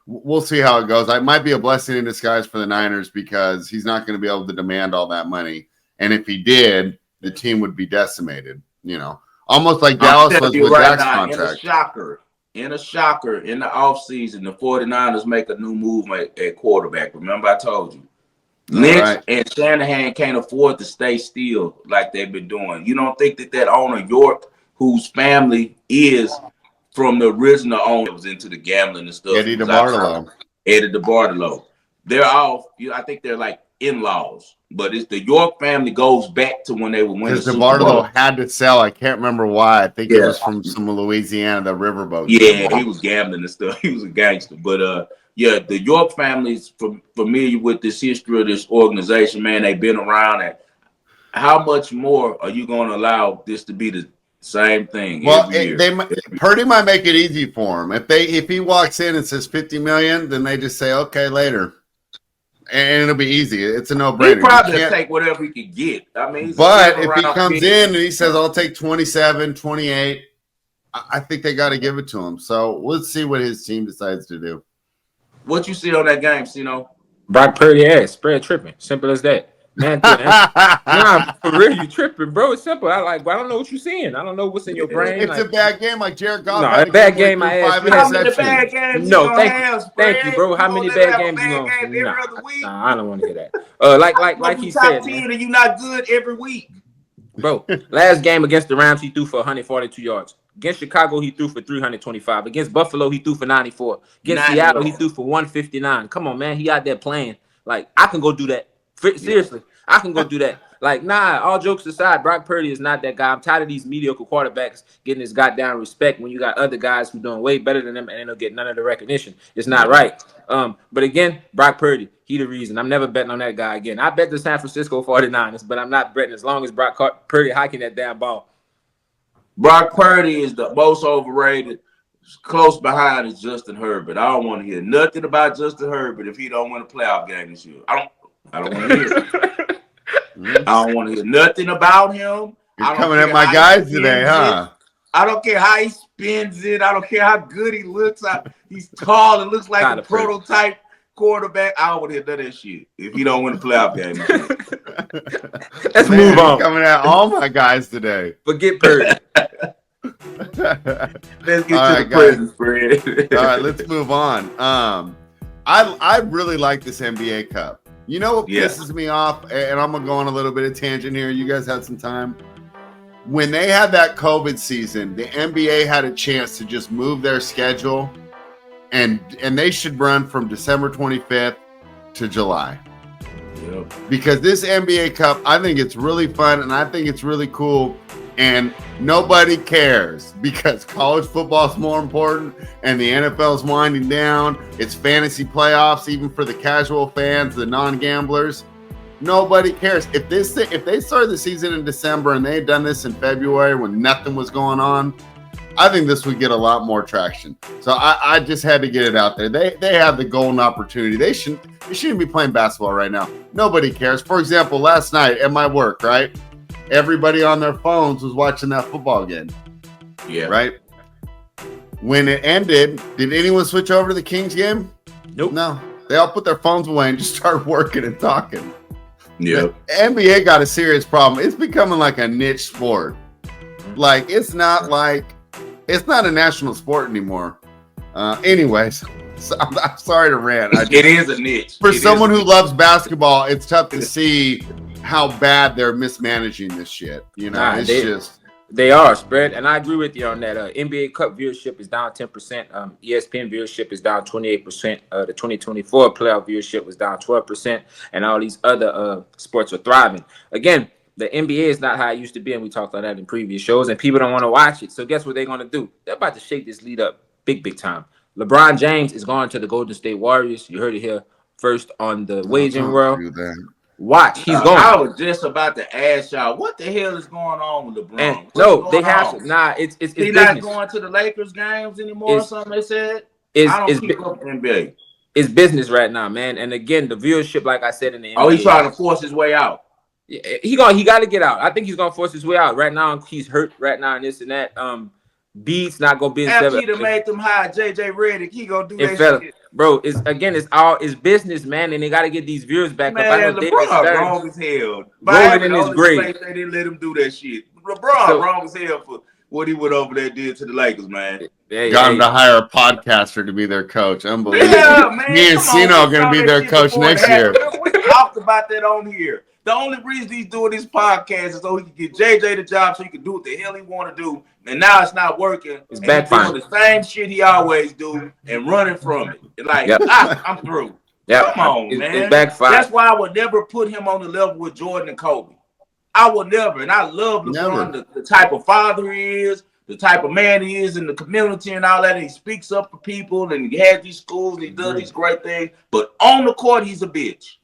we'll see how it goes. It might be a blessing in disguise for the Niners because he's not going to be able to demand all that money. And if he did, the team would be decimated, you know. Almost like Dallas was with Dak's contract. In a shocker, in the offseason, the 49ers make a new move at quarterback. Remember I told you. Lynch and Shanahan can't afford to stay still like they've been doing. You don't think that owner, York, whose family is from the original owner, was into the gambling and stuff. Eddie DeBartolo. They're all, I think they're like in-laws. But it's the York family goes back to when they were winning. Because DeBartolo had to sell. I can't remember why. I think it was from some Louisiana, the riverboat. Yeah, he was gambling and stuff. He was a gangster. But the York family's familiar with this history of this organization, man. They've been around. And how much more are you going to allow this to be the same thing? Well, Purdy might make it easy for him. If he walks in and says $50 million, then they just say, okay, later. And it'll be easy. It's a no-brainer. He probably take whatever he could get. I mean, but if he comes in and he says, I'll take 27, 28, I think they got to give it to him. So let's see what his team decides to do. What you see on that game, Sino? Brock Purdy ass spread tripping. Simple as that. Man, nah, for real, you tripping, bro. It's simple. I don't know what you're seeing. I don't know what's in your brain. It's a bad game, like Jared Goff. No, had a bad game. I asked you. How many bad games No, you gonna have, Spread? thank you, bro. How many let him bad have a games you bad gonna? game every other week? Nah, I don't want to hear that. Like you he top said, 10 man. and you not good every week. Bro, last game against the Rams, he threw for 142 yards. Against Chicago, he threw for 325. Against Buffalo, he threw for 94. Against Seattle, he threw for 159. Come on, man. He out there playing. Like, I can go do that. Seriously, I can go do that. Like, nah, all jokes aside, Brock Purdy is not that guy. I'm tired of these mediocre quarterbacks getting this goddamn respect when you got other guys who doing way better than them and they don't get none of the recognition. It's not right. But again, Brock Purdy, he the reason. I'm never betting on that guy again. I bet the San Francisco 49ers, but I'm not betting as long as Brock Purdy hiking that damn ball. Brock Purdy is the most overrated. Close behind is Justin Herbert. I don't want to hear nothing about Justin Herbert if he don't win a playoff game this year. I don't want to hear it. I don't want to hear nothing about him. You're coming at my guys today, huh? I don't care how he spins it. I don't care how good he looks. He's tall and looks like a prototype quarterback. I don't want to hear none of that shit if he don't win a playoff game. Let's move on. Coming at all my guys today. Forget Purdy. Let's get to the present, Spread. All right, let's move on. I really like this NBA Cup. You know what pisses me off, and I'm gonna go on a little bit of tangent here. You guys had some time. When they had that COVID season, the NBA had a chance to just move their schedule, and they should run from December 25th to July. Yep. Because this NBA Cup, I think it's really fun, and I think it's really cool. And nobody cares because college football is more important and the NFL is winding down. It's fantasy playoffs, even for the casual fans, the non-gamblers. Nobody cares. If they started the season in December and they had done this in February when nothing was going on, I think this would get a lot more traction. So I just had to get it out there. They have the golden opportunity. They shouldn't be playing basketball right now. Nobody cares. For example, last night at my work, right? Everybody on their phones was watching that football game. Yeah. Right? When it ended, did anyone switch over to the Kings game? Nope. No. They all put their phones away and just started working and talking. Yeah. The NBA got a serious problem. It's becoming like a niche sport. Like, it's not a national sport anymore. Anyways, so I'm sorry to rant. It is a niche. For someone who loves basketball, it's tough to see how bad they're mismanaging this shit. You know, they are Spread, and I agree with you on that. NBA Cup viewership is down 10%. ESPN viewership is down 28%. The 2024 playoff viewership was down 12%, and all these other sports are thriving. Again, the NBA is not how it used to be, and we talked about that in previous shows, and people don't want to watch it. So guess what they're going to do? They're about to shake this lead up big time. LeBron James is going to the Golden State Warriors. You heard it here first on the Waging World. Watch, he's going. I was just about to ask y'all, what the hell is going on with LeBron? And no, they have to. Nah, it's He's not going to the Lakers games anymore. Or something they said. I don't keep up with NBA. It's business right now, man. And again, the viewership, like I said in the NBA. Oh, he's trying to force his way out. He got to get out. I think he's gonna force his way out right now. He's hurt right now, and this and that. Beats not gonna be in after he made them high JJ Redick, he gonna do that shit. Bro, it's business, man, and they gotta get these viewers back up. I know LeBron wrong as hell. Rolling in his grave. They didn't let him do that shit. LeBron wrong as hell for what he went over there did to the Lakers, man. Got him to hire a podcaster to be their coach. Unbelievable. Yeah, man. Me and Cino are gonna be their coach next year. We talked about that on here. The only reason he's doing this podcast is so he can get JJ the job, so he can do what the hell he want to do. And now it's not working. It's backfiring. He's doing the same shit he always do and running from it. Like, I'm through. Yep. Come on, man. It's backfired. That's why I would never put him on the level with Jordan and Kobe. I would never. And I love LeBron, the type of father he is, the type of man he is in the community and all that. And he speaks up for people and he has these schools and he does these great things. But on the court, he's a bitch.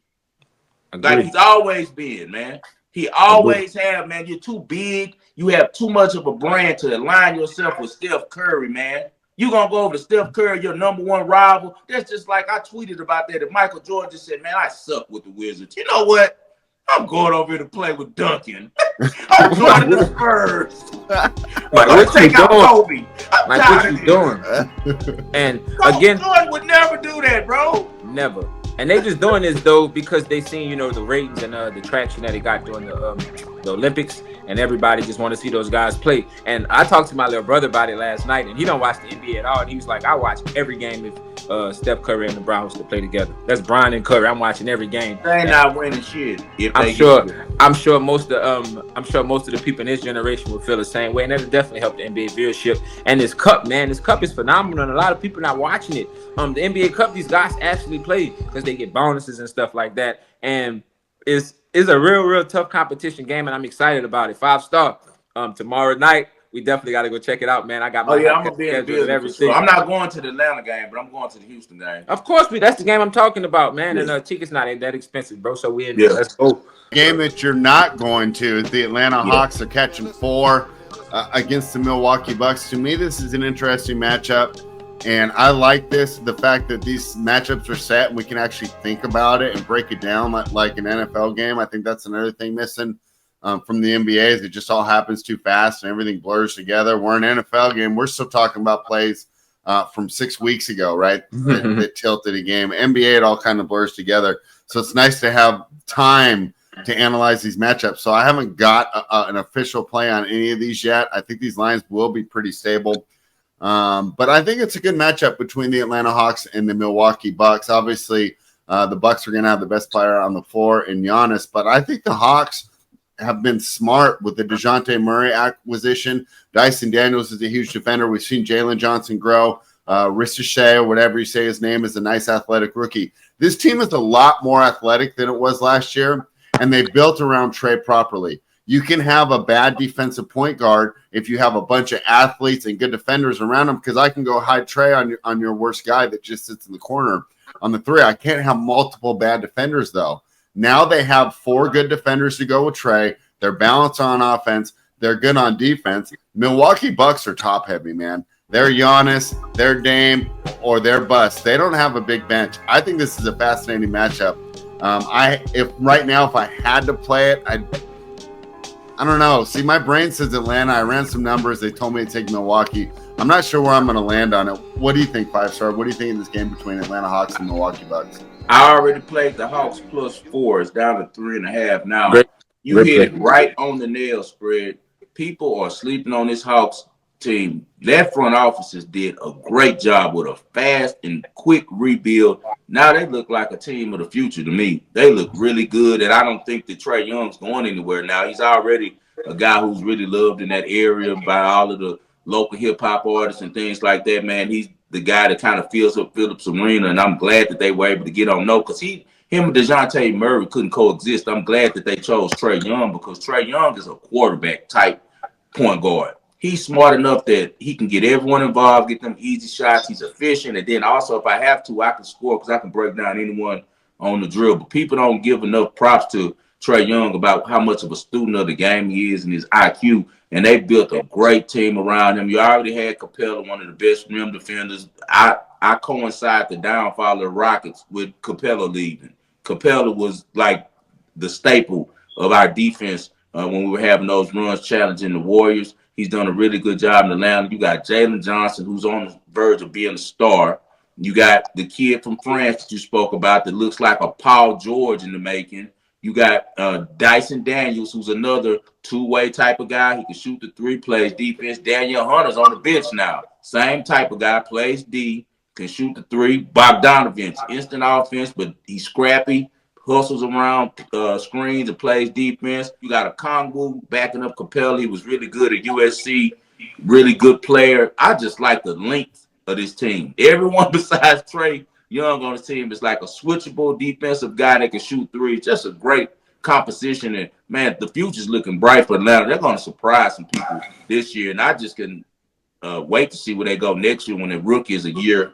Like he's always been, man. He always have, man. You're too big. You have too much of a brand to align yourself with Steph Curry, man. You gonna go over to Steph Curry, your number one rival. That's just like I tweeted about that. And Michael Jordan just said, man, I suck with the Wizards. You know what? I'm going over here to play with Duncan. I'm joining the Spurs. Like, what you doing? Kobe. Like, what you doing? And Coach again, Jordan would never do that, bro. Never. And they just doing this though because they seen, you know, the ratings and the traction that they got during the Olympics, and everybody just want to see those guys play. And I talked to my little brother about it last night, and he don't watch the NBA at all. And he was like, I watch every game if Steph Curry and LeBron was to play together. That's Bron and Curry. I'm watching every game. They ain't not winning shit if I'm they sure. get I'm sure most of the people in this generation will feel the same way, and that'll definitely help the NBA viewership. And this cup, man, this cup is phenomenal, and a lot of people not watching it. The NBA Cup, these guys actually play because they get bonuses and stuff like that, and it's a real tough competition game, and I'm excited about it. 5-star. Tomorrow night, we definitely got to go check it out, man. I got my I'm gonna be in the schedule and building. everything. I'm not going to the Atlanta game, but I'm going to the Houston game. Of course, that's the game I'm talking about, man. Yes. And tickets not that expensive, bro. So we in. Yeah. Let's go. Game that you're not going to is the Atlanta Hawks are catching 4 against the Milwaukee Bucks. To me, this is an interesting matchup, and I like the fact that these matchups are set and we can actually think about it and break it down like an NFL game. I think that's another thing missing from the NBA is it just all happens too fast and everything blurs together. We're an NFL game. We're still talking about plays from 6 weeks ago, right? that tilted a game. NBA, it all kind of blurs together. So it's nice to have time to analyze these matchups. So I haven't got an official play on any of these yet. I think these lines will be pretty stable. But I think it's a good matchup between the Atlanta Hawks and the Milwaukee Bucks. Obviously, the Bucks are going to have the best player on the floor in Giannis, but I think the Hawks have been smart with the DeJounte Murray acquisition. Dyson Daniels is a huge defender. We've seen Jalen Johnson grow. Ricochet, or whatever you say his name, is a nice athletic rookie. This team is a lot more athletic than it was last year, and they built around Trey properly. You can have a bad defensive point guard if you have a bunch of athletes and good defenders around them, because I can go hide Trey on your worst guy that just sits in the corner on the 3. I can't have multiple bad defenders, though. Now they have 4 good defenders to go with Trey. They're balanced on offense. They're good on defense. Milwaukee Bucks are top-heavy, man. They're Giannis, they're Dame, or they're bust. They don't have a big bench. I think this is a fascinating matchup. If I had to play it, I don't know. See, my brain says Atlanta. I ran some numbers. They told me to take Milwaukee. I'm not sure where I'm going to land on it. What do you think, 5-star? What do you think in this game between Atlanta Hawks and Milwaukee Bucks? I already played the Hawks +4. It's down to 3.5 now. Great. You hit it right on the nail, spread. People are sleeping on this Hawks team. That front offices did a great job with a fast and quick rebuild. Now they look like a team of the future to me. They look really good, and I don't think that Trae Young's going anywhere now. He's already a guy who's really loved in that area by all of the local hip-hop artists and things like that, man. He's the guy that kind of fills up Phillips Arena, and I'm glad that they were able to get on no, because him and DeJounte Murray couldn't coexist. I'm glad that they chose Trae Young, because Trae Young is a quarterback type point guard. He's smart enough that he can get everyone involved, get them easy shots. He's efficient, and then also if I have to, I can score because I can break down anyone on the drill. But people don't give enough props to Trae Young about how much of a student of the game he is and his IQ. And they built a great team around him. You already had Capella, one of the best rim defenders. I coincide the downfall of the Rockets with Capella leaving. Capella was like the staple of our defense when we were having those runs challenging the Warriors. He's done a really good job in Atlanta. You got Jalen Johnson, who's on the verge of being a star. You got the kid from France that you spoke about that looks like a Paul George in the making. You got Dyson Daniels, who's another two-way type of guy. He can shoot the 3, plays defense. Daniel Hunter's on the bench now. Same type of guy, plays D, can shoot the 3. Bogdanovich, instant offense, but he's scrappy, hustles around screens and plays defense. You got a Kongwu backing up Capella. He was really good at USC, really good player. I just like the length of this team. Everyone besides Trae Young on the team is like a switchable defensive guy that can shoot 3. Just a great composition. And, man, the future's looking bright for Atlanta. They're going to surprise some people this year. And I just can wait to see where they go next year when the rookie is a year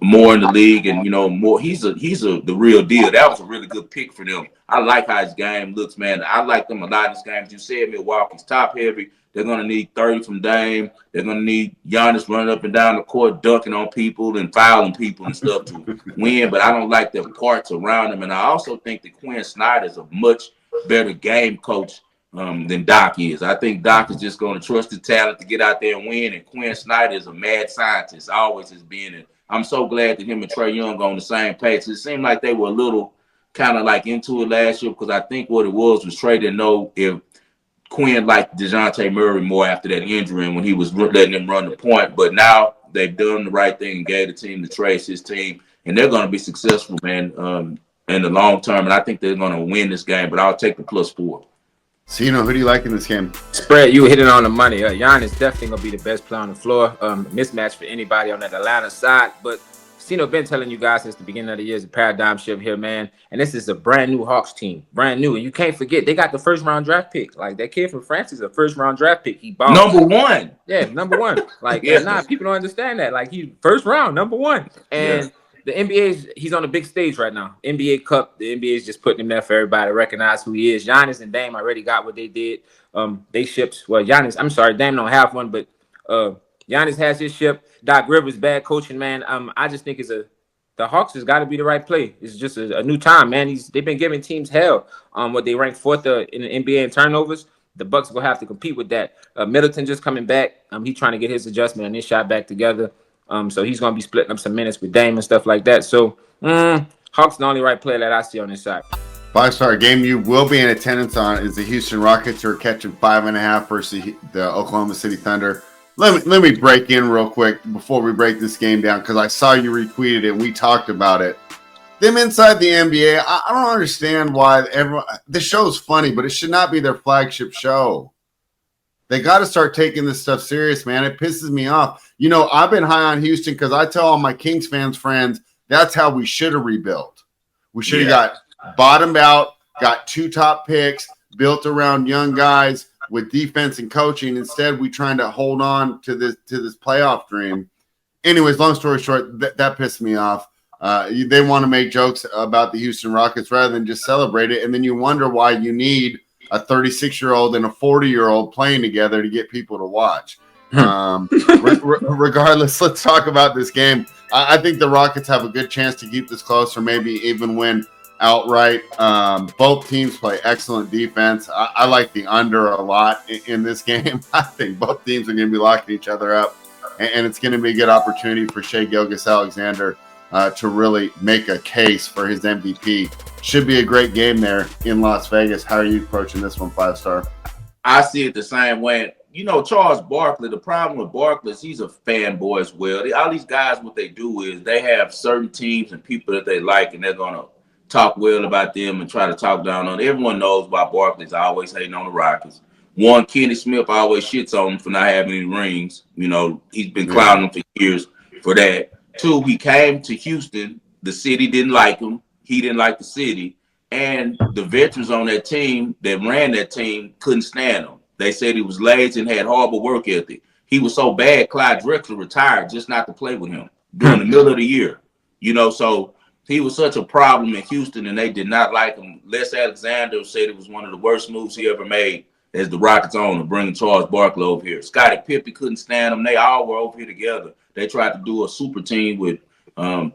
more in the league and, more. He's the real deal. That was a really good pick for them. I like how his game looks, man. I like them a lot in this game. As you said, Milwaukee's top heavy. They're going to need 30 from Dame. They're going to need Giannis running up and down the court, dunking on people and fouling people and stuff to win. But I don't like the parts around him. And I also think that Quinn Snyder is a much better game coach than Doc is. I think Doc is just going to trust the talent to get out there and win. And Quinn Snyder is a mad scientist, always has been. And I'm so glad that him and Trae Young on the same page. It seemed like they were a little kind of like into it last year because I think what it was Trae didn't know if Quinn liked DeJounte Murray more after that injury and when he was letting him run the point. But now they've done the right thing and gave the team to Trace his team, and they're going to be successful, man, in the long term. And I think they're going to win this game, but I'll take the +4. So, who do you like in this game? Spread, you hit it on the money. Giannis definitely going to be the best player on the floor. Mismatch for anybody on that Atlanta side. But been telling you guys since the beginning of the year is a paradigm shift here, man. And this is a brand new Hawks team. Brand new. And you can't forget, they got the first-round draft pick. Like, that kid from France is a first-round draft pick. He balled. Number 1. Yeah, number 1. Like, people don't understand that. Like, he first round, number 1. And the NBA, he's on a big stage right now. NBA Cup, the NBA is just putting him there for everybody to recognize who he is. Giannis and Dame already got what they did. They shipped, Dame don't have one, but Giannis has his ship. Doc Rivers, bad coaching, man. I just think the Hawks has got to be the right play. It's just a new time, man. They've been giving teams hell. What they ranked 4th in the NBA in turnovers. The Bucks will have to compete with that. Middleton just coming back. He's trying to get his adjustment and his shot back together. So he's going to be splitting up some minutes with Dame and stuff like that. So Hawks the only right player that I see on this side. 5-star game you will be in attendance on is the Houston Rockets, who are catching 5.5 versus the Oklahoma City Thunder. Let me break in real quick before we break this game down, because I saw you retweeted it and we talked about it. Them inside the NBA, I don't understand why everyone. This show is funny, but it should not be their flagship show. They got to start taking this stuff serious, man. It pisses me off. I've been high on Houston because I tell all my Kings fans friends that's how we should have rebuilt. We should have got bottomed out, got 2 top picks, built around young guys with defense and coaching. Instead, we trying to hold on to this playoff dream. Anyways, long story short, that pissed me off. They want to make jokes about the Houston Rockets rather than just celebrate it. And then you wonder why you need a 36-year-old and a 40-year-old playing together to get people to watch. Regardless, let's talk about this game. I think the Rockets have a good chance to keep this close or maybe even win outright. Both teams play excellent defense. I like the under a lot in this game. I think both teams are going to be locking each other up, and it's going to be a good opportunity for Shai Gilgeous-Alexander to really make a case for his MVP. Should be a great game there in Las Vegas. How are you approaching this one, 5-star? I see it the same way. Charles Barkley, the problem with Barkley is he's a fanboy as well. All these guys, what they do is they have certain teams and people that they like, and they're going to talk well about them and try to talk down on. Everyone knows why Barkley's always hating on the Rockets. One, Kenny Smith always shits on him for not having any rings. He's been clowning him for years for that. 2, he came to Houston. The city didn't like him. He didn't like the city. And the veterans on that team that ran that team couldn't stand him. They said he was lazy and had horrible work ethic. He was so bad, Clyde Drexler retired just not to play with him during the middle of the year. So he was such a problem in Houston, and they did not like him. Les Alexander said it was one of the worst moves he ever made as the Rockets owner, bringing Charles Barkley over here. Scottie Pippen couldn't stand him. They all were over here together. They tried to do a super team with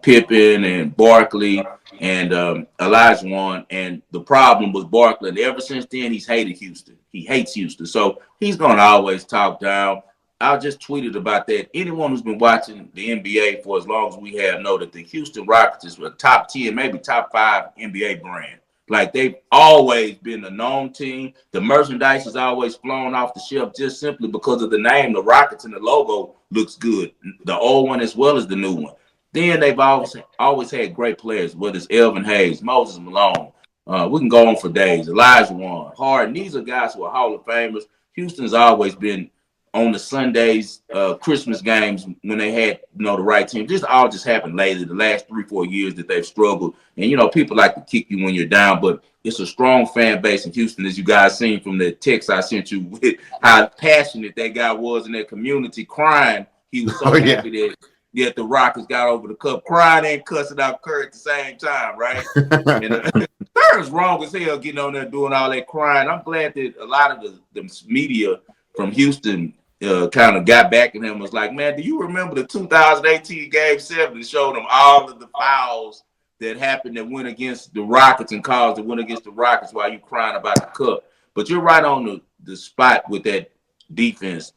Pippen and Barkley and Elijah Wan. And the problem was Barkley. And ever since then, he's hated Houston. He hates Houston. So he's going to always talk down. I just tweeted about that. Anyone who's been watching the NBA for as long as we have know that the Houston Rockets is a top 10, maybe top 5 NBA brand. Like, they've always been a known team. The merchandise is always flown off the shelf just simply because of the name. The Rockets and the logo looks good. The old one as well as the new one. Then they've always had great players, whether it's Elvin Hayes, Moses Malone. We can go on for days. Elijah Wan, Harden. These are guys who are Hall of Famers. Houston's always been on the Sundays, Christmas games when they had, the right team. This all just happened lately, the last 3-4 years that they've struggled. And, people like to kick you when you're down, but it's a strong fan base in Houston, as you guys seen from the text I sent you with how passionate that guy was in that community, crying. He was so happy that the Rockets got over the cup, crying and cussing out Kerr at the same time, right? And Kerr is wrong as hell getting on there doing all that crying. I'm glad that a lot of the media from Houston kind of got back at him, was like, man, do you remember the 2018 Game 7 that showed him all of the fouls that happened that went against the Rockets and calls that went against the Rockets while you crying about the cup? But you're right on the spot with that defense.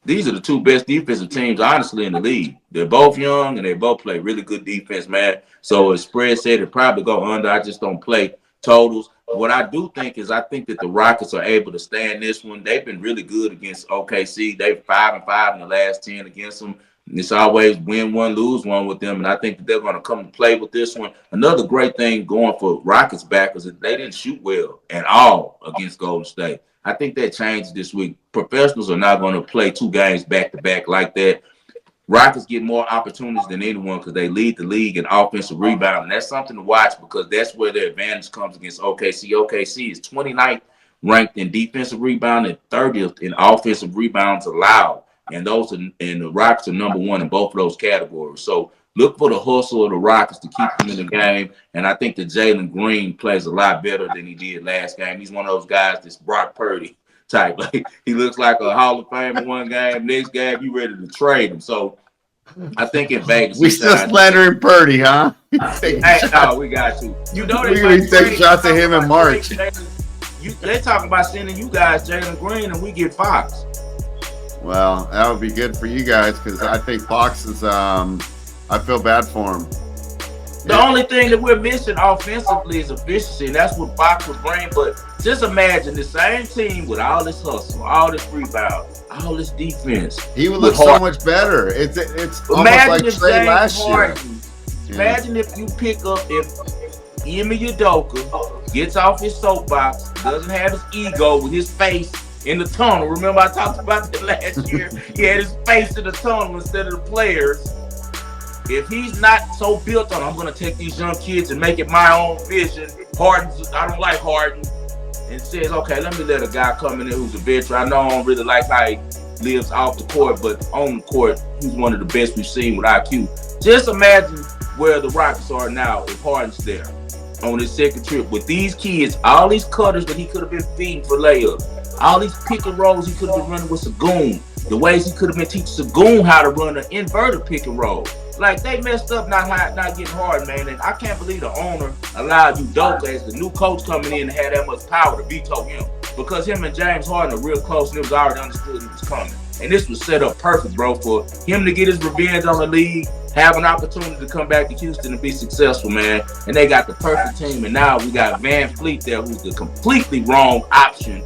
these are the two best defensive teams, honestly, in the league. They're both young and they both play really good defense, man. So as spread said, it probably go under. I just don't play totals. What I do think is I think that the Rockets are able to stand this one. They've been really good against OKC. They're 5-5 in the last 10 against them. It's always win one, lose one with them, and I think that they're going to come to play with this one. Another great thing going for Rockets back is that they didn't shoot well at all against Golden State. I think that changed this week. Professionals are not going to play two games back to back like that. Rockets get more opportunities than anyone because they lead the league in offensive rebound. And that's something to watch because that's where their advantage comes against OKC. OKC is 29th ranked in defensive rebound and 30th in offensive rebounds allowed. And the Rockets are number one in both of those categories. So look for the hustle of the Rockets to keep them in the game. And I think that Jalen Green plays a lot better than he did last game. He's one of those guys that's Brock Purdy type. Like he looks like a Hall of Famer one game. Next game, you ready to trade him. So I think in Vegas, we still slandering Purdy, huh? Hey, no, we got to. You know we're gonna take shots at him in March. They talking about sending you guys Jalen Green, and we get Fox. Well, that would be good for you guys because I think Fox is. I feel bad for him. The only thing that we're missing offensively is efficiency, and that's what Fox would bring. But just imagine the same team with all this hustle, all this rebound, all this defense. He would look so much better. It's imagine almost like Trey last year. Imagine if you pick up if Ime Udoka gets off his soapbox, doesn't have his ego with his face in the tunnel. Remember I talked about that last year? He had his face in the tunnel instead of the players. If he's not so built on, I'm going to take these young kids and make it my own vision. I don't like Harden. And says, okay, let me let a guy come in there who's a veteran. I know I don't really like how he lives off the court, but on the court, he's one of the best we've seen with IQ. Just imagine where the Rockets are now if Harden's there on his second trip. With these kids, all these cutters that he could have been feeding for layups, all these pick and rolls he could have been running with Sagoon, the ways he could have been teaching Sagoon how to run an inverted pick and roll. Like, they messed up not getting hard, man. And I can't believe the owner allowed Udoka as the new coach coming in and had that much power to veto him. Because him and James Harden are real close and it was already understood he was coming. And this was set up perfect, bro, for him to get his revenge on the league, have an opportunity to come back to Houston and be successful, man. And they got the perfect team. And now we got Van Fleet there, who's the completely wrong option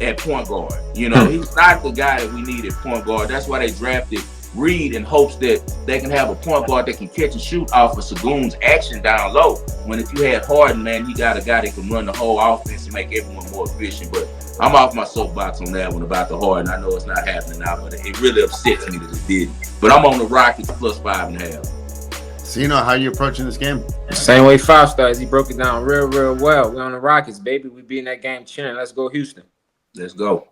at point guard. You know, he's not the guy that we need at point guard. That's why they drafted Reed in hopes that they can have a point guard that can catch and shoot off of Sagoon's action down low. When if you had Harden, man, you got a guy that can run the whole offense and make everyone more efficient. But I'm off my soapbox on that one about the Harden. I know it's not happening now, but it really upsets me that it didn't. But I'm on the Rockets plus 5.5. So you know how you approaching this game? Same way Five Stars. He broke it down real well. We're on the Rockets, baby. We be in that game chilling. Let's go Houston. Let's go.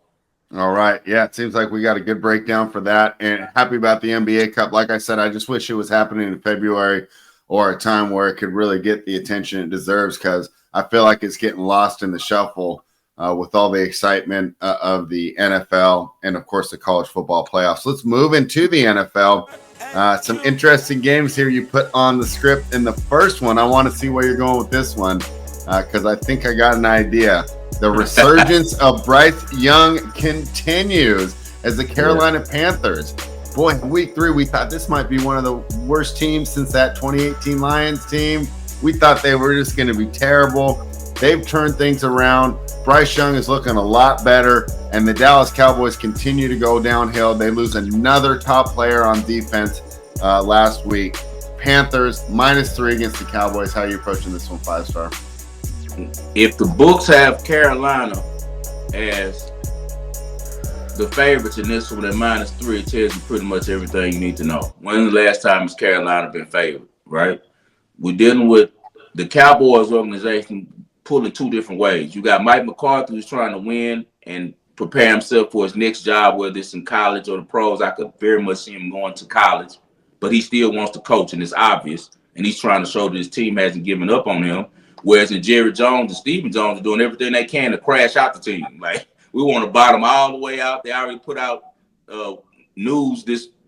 All right. Yeah, it seems like we got a good breakdown for that. And happy about the NBA Cup. Like I said, I just wish it was happening in February or a time where it could really get the attention it deserves because I feel like it's getting lost in the shuffle with all the excitement of the NFL and, of course, the college football playoffs. Let's move into the NFL. Some interesting games here you put on the script. In the first one, I want to see where you're going with this one because I think I got an idea. The resurgence of Bryce Young continues as the Carolina Panthers. Boy, in week 3, we thought this might be one of the worst teams since that 2018 Lions team. We thought they were just going to be terrible. They've turned things around. Bryce Young is looking a lot better, and the Dallas Cowboys continue to go downhill. They lose another top player on defense last week. Panthers -3 against the Cowboys. How are you approaching this one, 5-star? If the books have Carolina as the favorites in this one at -3, it tells you pretty much everything you need to know. When's the last time has Carolina been favored, right? We're dealing with the Cowboys organization pulling 2 different ways. You got Mike McCarthy who's trying to win and prepare himself for his next job, whether it's in college or the pros. I could very much see him going to college, but he still wants to coach, and it's obvious. And he's trying to show that his team hasn't given up on him. Whereas in Jerry Jones and Stephen Jones are doing everything they can to crash out the team. Like, we want to bottom all the way out. They already put out news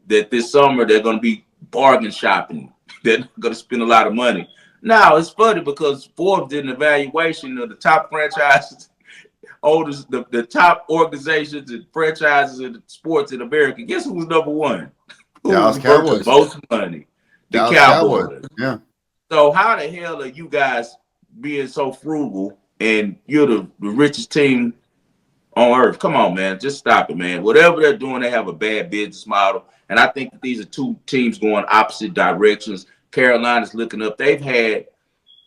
that this summer they're going to be bargain shopping. They're going to spend a lot of money. Now, it's funny because Forbes did an evaluation of the top franchises oldest, the top organizations and franchises in sports in America. Guess who was number one? Who Dallas was worth the Cowboys. most money? The Dallas Cowboys. Yeah. So how the hell are you guys being so frugal and you're the richest team on earth? Come on, man. Just stop it, man. Whatever they're doing, they have a bad business model. And I think that these are two teams going opposite directions. Carolina's looking up. They've had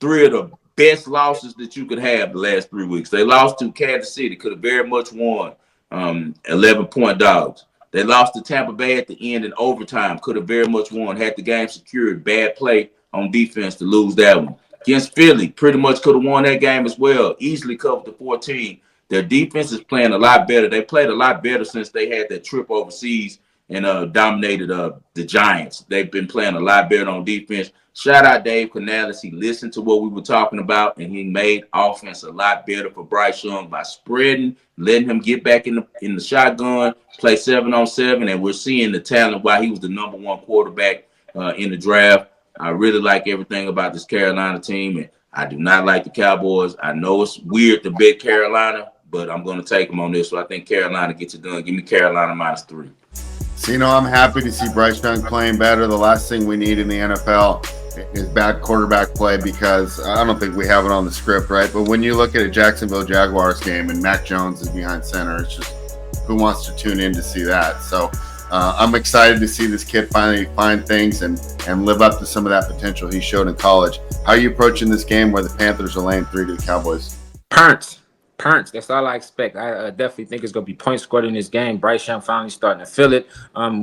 three of the best losses that you could have the last 3 weeks. They lost to Kansas City, could have very much won, 11-point dogs. They lost to Tampa Bay at the end in overtime, could have very much won, had the game secured, bad play on defense to lose that one. Against Philly, pretty much could have won that game as well, easily covered the 14. Their defense is playing a lot better. They played a lot better since they had that trip overseas and dominated the Giants. They've been playing a lot better on defense. Shout out Dave Canales. He listened to what we were talking about, and he made offense a lot better for Bryce Young by spreading, letting him get back in the shotgun, play 7-on-7, and we're seeing the talent why he was the number one quarterback in the draft. I really like everything about this Carolina team, and I do not like the Cowboys. I know it's weird to bet Carolina, but I'm going to take them on this. So I think Carolina gets it done. Give me Carolina -3. So, I'm happy to see Bryce Young playing better. The last thing we need in the NFL is bad quarterback play, because I don't think we have it on the script, right? But when you look at a Jacksonville Jaguars game and Mac Jones is behind center, it's just, who wants to tune in to see that? So I'm excited to see this kid finally find things and live up to some of that potential he showed in college. How are you approaching this game where the Panthers are laying 3 to the Cowboys? Punts. That's all I expect. I definitely think it's going to be points scored in this game. Bryce Young finally starting to feel it.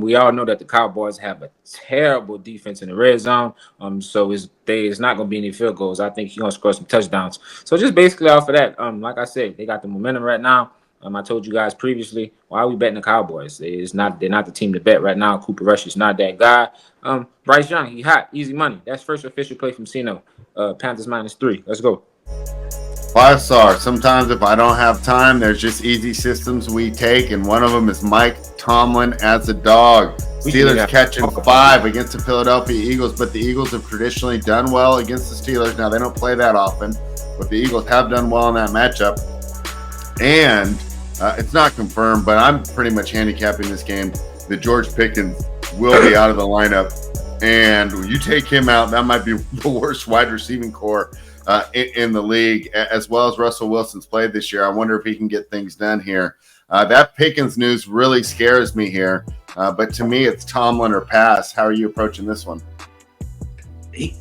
We all know that the Cowboys have a terrible defense in the red zone. So it's not going to be any field goals. I think he's going to score some touchdowns. So just basically off of that, like I said, they got the momentum right now. I told you guys previously, why are we betting the Cowboys? They're not the team to bet right now. Cooper Rush is not that guy. Bryce Young, he hot, easy money. That's first official play from Cino. Panthers -3. Let's go. 5-star. Sometimes if I don't have time, there's just easy systems we take, and one of them is Mike Tomlin as a dog. Steelers catching 5 against the Philadelphia Eagles, but the Eagles have traditionally done well against the Steelers. Now, they don't play that often, but the Eagles have done well in that matchup. And it's not confirmed, but I'm pretty much handicapping this game that George Pickens will be out of the lineup. And when you take him out, that might be the worst wide receiving core in the league, as well as Russell Wilson's played this year. I wonder if he can get things done here. That Pickens news really scares me here, but to me, it's Tomlin or pass. How are you approaching this one?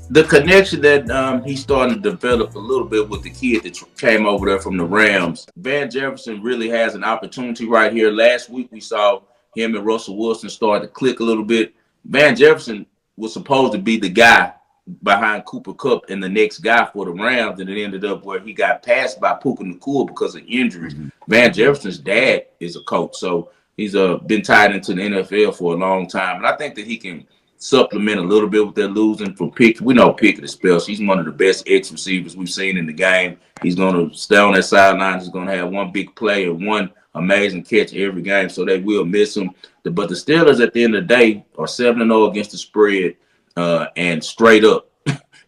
The connection that he's starting to develop a little bit with the kid that came over there from the Rams. Van Jefferson really has an opportunity right here. Last week, we saw him and Russell Wilson start to click a little bit. Van Jefferson was supposed to be the guy behind Cooper Kupp and the next guy for the Rams, and it ended up where he got passed by Puka Nacua because of injuries. Van Jefferson's dad is a coach, so he's been tied into the NFL for a long time, and I think that he can supplement a little bit with their losing from Pickett. We know Pickett is special. He's one of the best X receivers we've seen in the game. He's going to stay on that sideline. He's going to have one big play and one amazing catch every game, so they will miss him. But the Steelers, at the end of the day, are 7-0 against the spread and straight up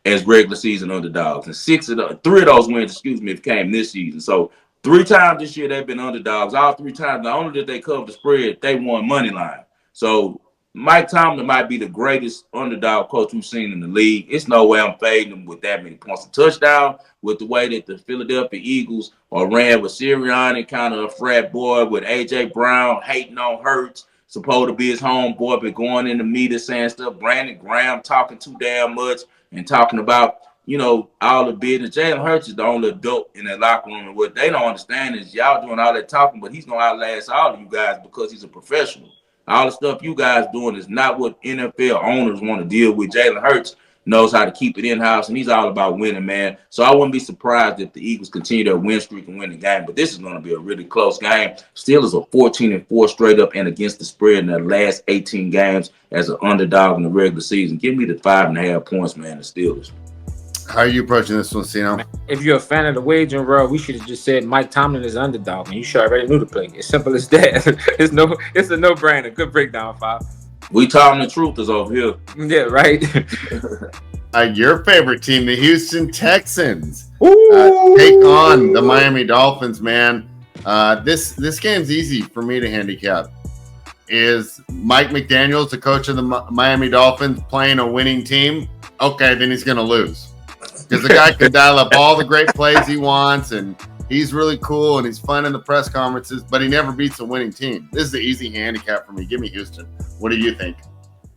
as regular season underdogs. And 3 of those wins, came this season. So 3 times this year they've been underdogs. All 3 times, not only did they cover the spread, they won money line. So Mike Tomlin might be the greatest underdog coach we've seen in the league. It's no way I'm fading him with that many points. A touchdown with the way that the Philadelphia Eagles are ran with Sirianni, kind of a frat boy, with A.J. Brown hating on Hurts, supposed to be his homeboy, but going in the media saying stuff. Brandon Graham talking too damn much and talking about, all the business. Jalen Hurts is the only adult in that locker room, and what they don't understand is y'all doing all that talking, but he's going to outlast all of you guys because he's a professional. All the stuff you guys doing is not what NFL owners want to deal with. Jalen Hurts knows how to keep it in-house, and he's all about winning, man. So I wouldn't be surprised if the Eagles continue their win streak and win the game, but this is going to be a really close game. Steelers are 14-4 straight up and against the spread in their last 18 games as an underdog in the regular season. Give me the 5.5 points, man, the Steelers. How are you approaching this one, Cino? If you're a fan of the wagering world, we should have just said Mike Tomlin is underdog, and you should already knew the play. As simple as that. It's a no-brainer. Good breakdown, Five. We talking the truth is over here. Yeah, right. Your favorite team, the Houston Texans, take on the Miami Dolphins, man. This game's easy for me to handicap. Is Mike McDaniels, the coach of the Miami Dolphins, playing a winning team? Okay, then he's going to lose. Because the guy can dial up all the great plays he wants, and he's really cool, and he's fun in the press conferences, but he never beats a winning team. This is the easy handicap for me. Give me Houston. What do you think?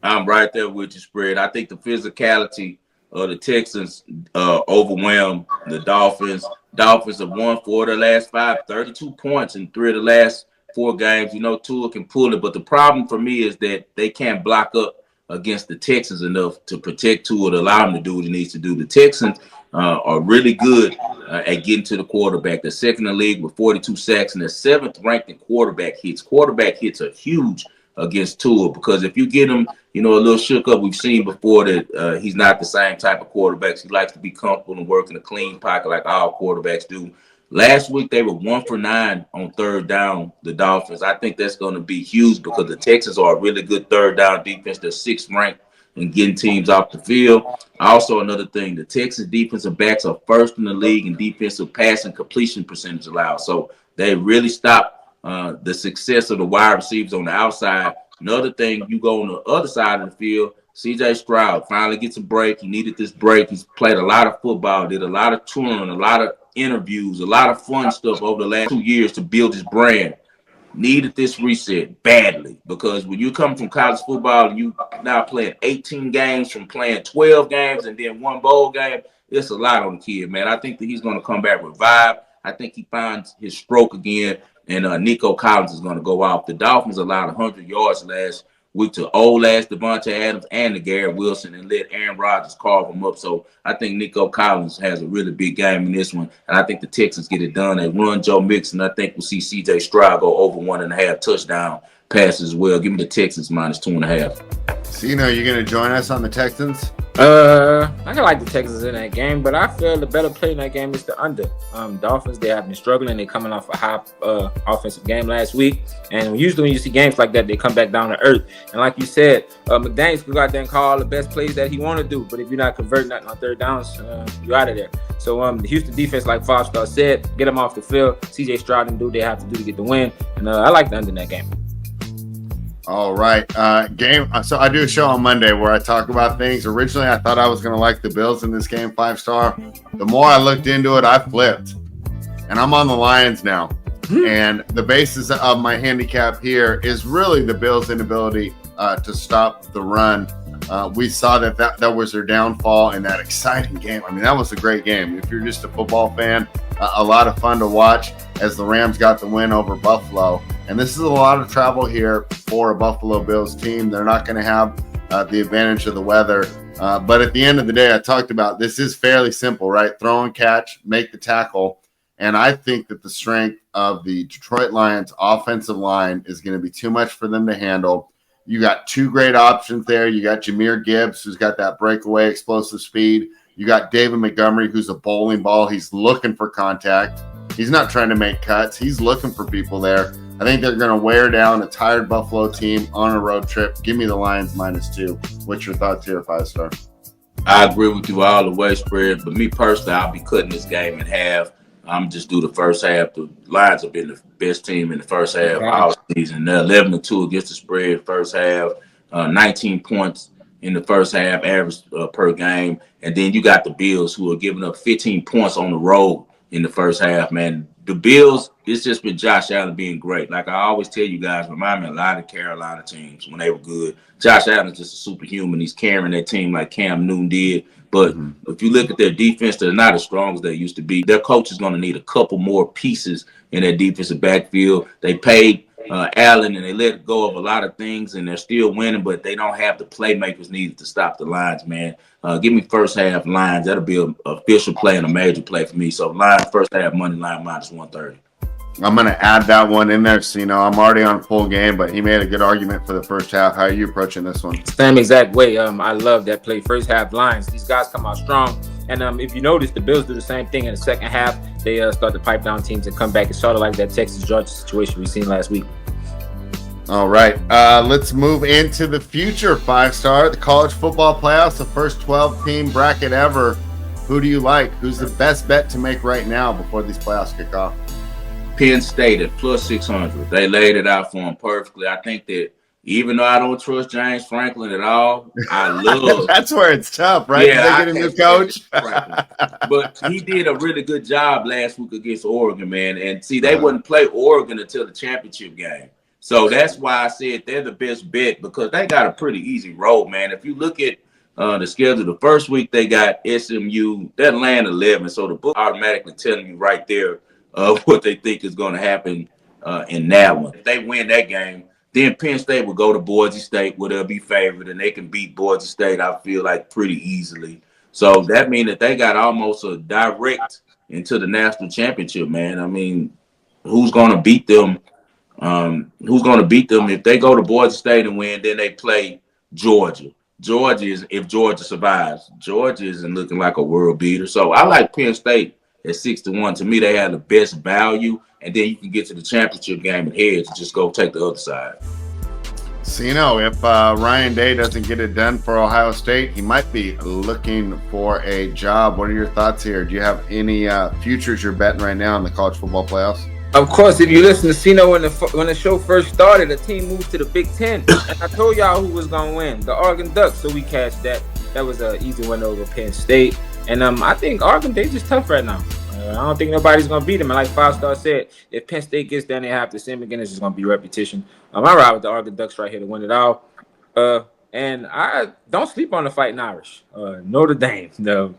I'm right there with you, spread. I think the physicality of the Texans overwhelmed the Dolphins. Dolphins have won 4 of the last 5, 32 points in 3 of the last 4 games. You know, Tua can pull it, but the problem for me is that they can't block up against the Texans enough to protect Tua to allow him to do what he needs to do. The Texans are really good at getting to the quarterback. They're second in the league with 42 sacks, and they're 7th ranked in quarterback hits. Quarterback hits are huge against Tua because if you get him, you know, a little shook up, we've seen before that he's not the same type of quarterback. He likes to be comfortable and work in a clean pocket like all quarterbacks do. Last week, they were 1 for 9 on 3rd down, the Dolphins. I think that's going to be huge because the Texans are a really good 3rd down defense. They're 6th ranked in getting teams off the field. Also, another thing, the Texans defensive backs are 1st in the league in defensive pass and completion percentage allowed. So they really stopped the success of the wide receivers on the outside. Another thing, you go on the other side of the field, C.J. Stroud finally gets a break. He needed this break. He's played a lot of football, did a lot of touring, a lot of interviews, a lot of fun stuff over the last 2 years to build his brand. Needed this reset badly because when you come from college football and you now playing 18 games from playing 12 games and then 1 bowl game, it's a lot on the kid, man. I think that he's going to come back revived. I think he finds his stroke again, and Nico Collins is going to go off. The Dolphins allowed 100 yards last week to old ass Devontae Adams and to Garrett Wilson and let Aaron Rodgers carve them up. So I think Nico Collins has a really big game in this one, and I think the Texans get it done. They run Joe Mixon. I think we'll see C.J. Stroud go over 1.5 touchdown passes as well. Give me the Texans minus 2.5. Cino, you going to join us on the Texans? I kind of like the Texans in that game, but I feel the better play in that game is the under. Dolphins, they have been struggling. They're coming off a high offensive game last week, and usually when you see games like that, they come back down to earth. And like you said, McDaniels could go out there and call the best plays that he want to do, but if you're not converting that on 3rd downs, you're out of there. So the Houston defense, like 5-star said, get them off the field. C.J. Stroud and do what they have to do to get the win, and I like the under in that game. All right. Game. So I do a show on Monday where I talk about things. Originally, I thought I was going to like the Bills in this game, 5-star. The more I looked into it, I flipped. And I'm on the Lions now. And the basis of my handicap here is really the Bills' inability to stop the run. We saw that was their downfall in that exciting game. I mean, that was a great game. If you're just a football fan, a lot of fun to watch as the Rams got the win over Buffalo. And this is a lot of travel here for a Buffalo Bills team. They're not going to have the advantage of the weather. But at the end of the day, I talked about this is fairly simple, right? Throw and catch, make the tackle. And I think that the strength of the Detroit Lions offensive line is going to be too much for them to handle. You got 2 great options there. You got Jahmyr Gibbs, who's got that breakaway explosive speed. You got David Montgomery, who's a bowling ball. He's looking for contact. He's not trying to make cuts. He's looking for people there. I think they're going to wear down a tired Buffalo team on a road trip. Give me the Lions -2. What's your thoughts here, 5-star? I agree with you all the way, spread. But me personally, I'll be cutting this game in half. I'm just do the first half. The Lions have been the best team in the first half all season. They're 11-2 against the spread first half, 19 points in the first half average per game. And then you got the Bills who are giving up 15 points on the road in the first half, man. The Bills, it's just been Josh Allen being great. Like I always tell you guys, remind me a lot of Carolina teams when they were good. Josh Allen's just a superhuman. He's carrying that team like Cam Newton did. But if you look at their defense, they're not as strong as they used to be. Their coach is going to need a couple more pieces in their defensive backfield. They paid Allen and they let go of a lot of things, and they're still winning, but they don't have the playmakers needed to stop the Lions, man. Give me first half Lions. That'll be an official play and a major play for me. So Lions first half money line -130. I'm going to add that one in there. So, I'm already on full game, but he made a good argument for the first half. How are you approaching this one? Same exact way. I love that play. First half Lions. These guys come out strong. And if you notice, the Bills do the same thing in the second half. They start to pipe down teams and come back. It's sort of like that Texas-Georgia situation we seen last week. All right. Let's move into the future, 5-star. The college football playoffs, the first 12-team bracket ever. Who do you like? Who's the best bet to make right now before these playoffs kick off? Penn State at plus 600. They laid it out for him perfectly. I think that even though I don't trust James Franklin at all, I love. That's where it's tough, right? Did Yeah, they I get a new can't stand coach? Franklin. But he did a really good job last week against Oregon, man. And see, they wouldn't play Oregon until the championship game. So that's why I said they're the best bet because they got a pretty easy road, man. If you look at the schedule, the first week they got SMU, that land 11. So the book automatically telling you right there what they think is going to happen in that one. If they win that game, then Penn State will go to Boise State where they'll be favored and they can beat Boise State, I feel like, pretty easily. So that means that they got almost a direct into the national championship, man. I mean, who's going to beat them? Who's going to beat them? If they go to Boise State and win, then they play Georgia. Georgia is, if Georgia survives, Georgia isn't looking like a world beater. So I like Penn State at 6-1. To me, they have the best value, and then you can get to the championship game and heads and just go take the other side. So, if Ryan Day doesn't get it done for Ohio State, he might be looking for a job. What are your thoughts here? Do you have any futures you're betting right now in the college football playoffs? Of course, if you listen to Cino when the show first started, the team moved to the Big Ten. And I told y'all who was going to win, the Oregon Ducks. So we cashed that. That was an easy win over Penn State. And I think Oregon, they just tough right now. I don't think nobody's going to beat them. And like Five Star said, if Penn State gets down, they have to same again. It's just going to be repetition. I ride with the Oregon Ducks right here to win it all. And I don't sleep on the Fighting Irish. Notre Dame. No.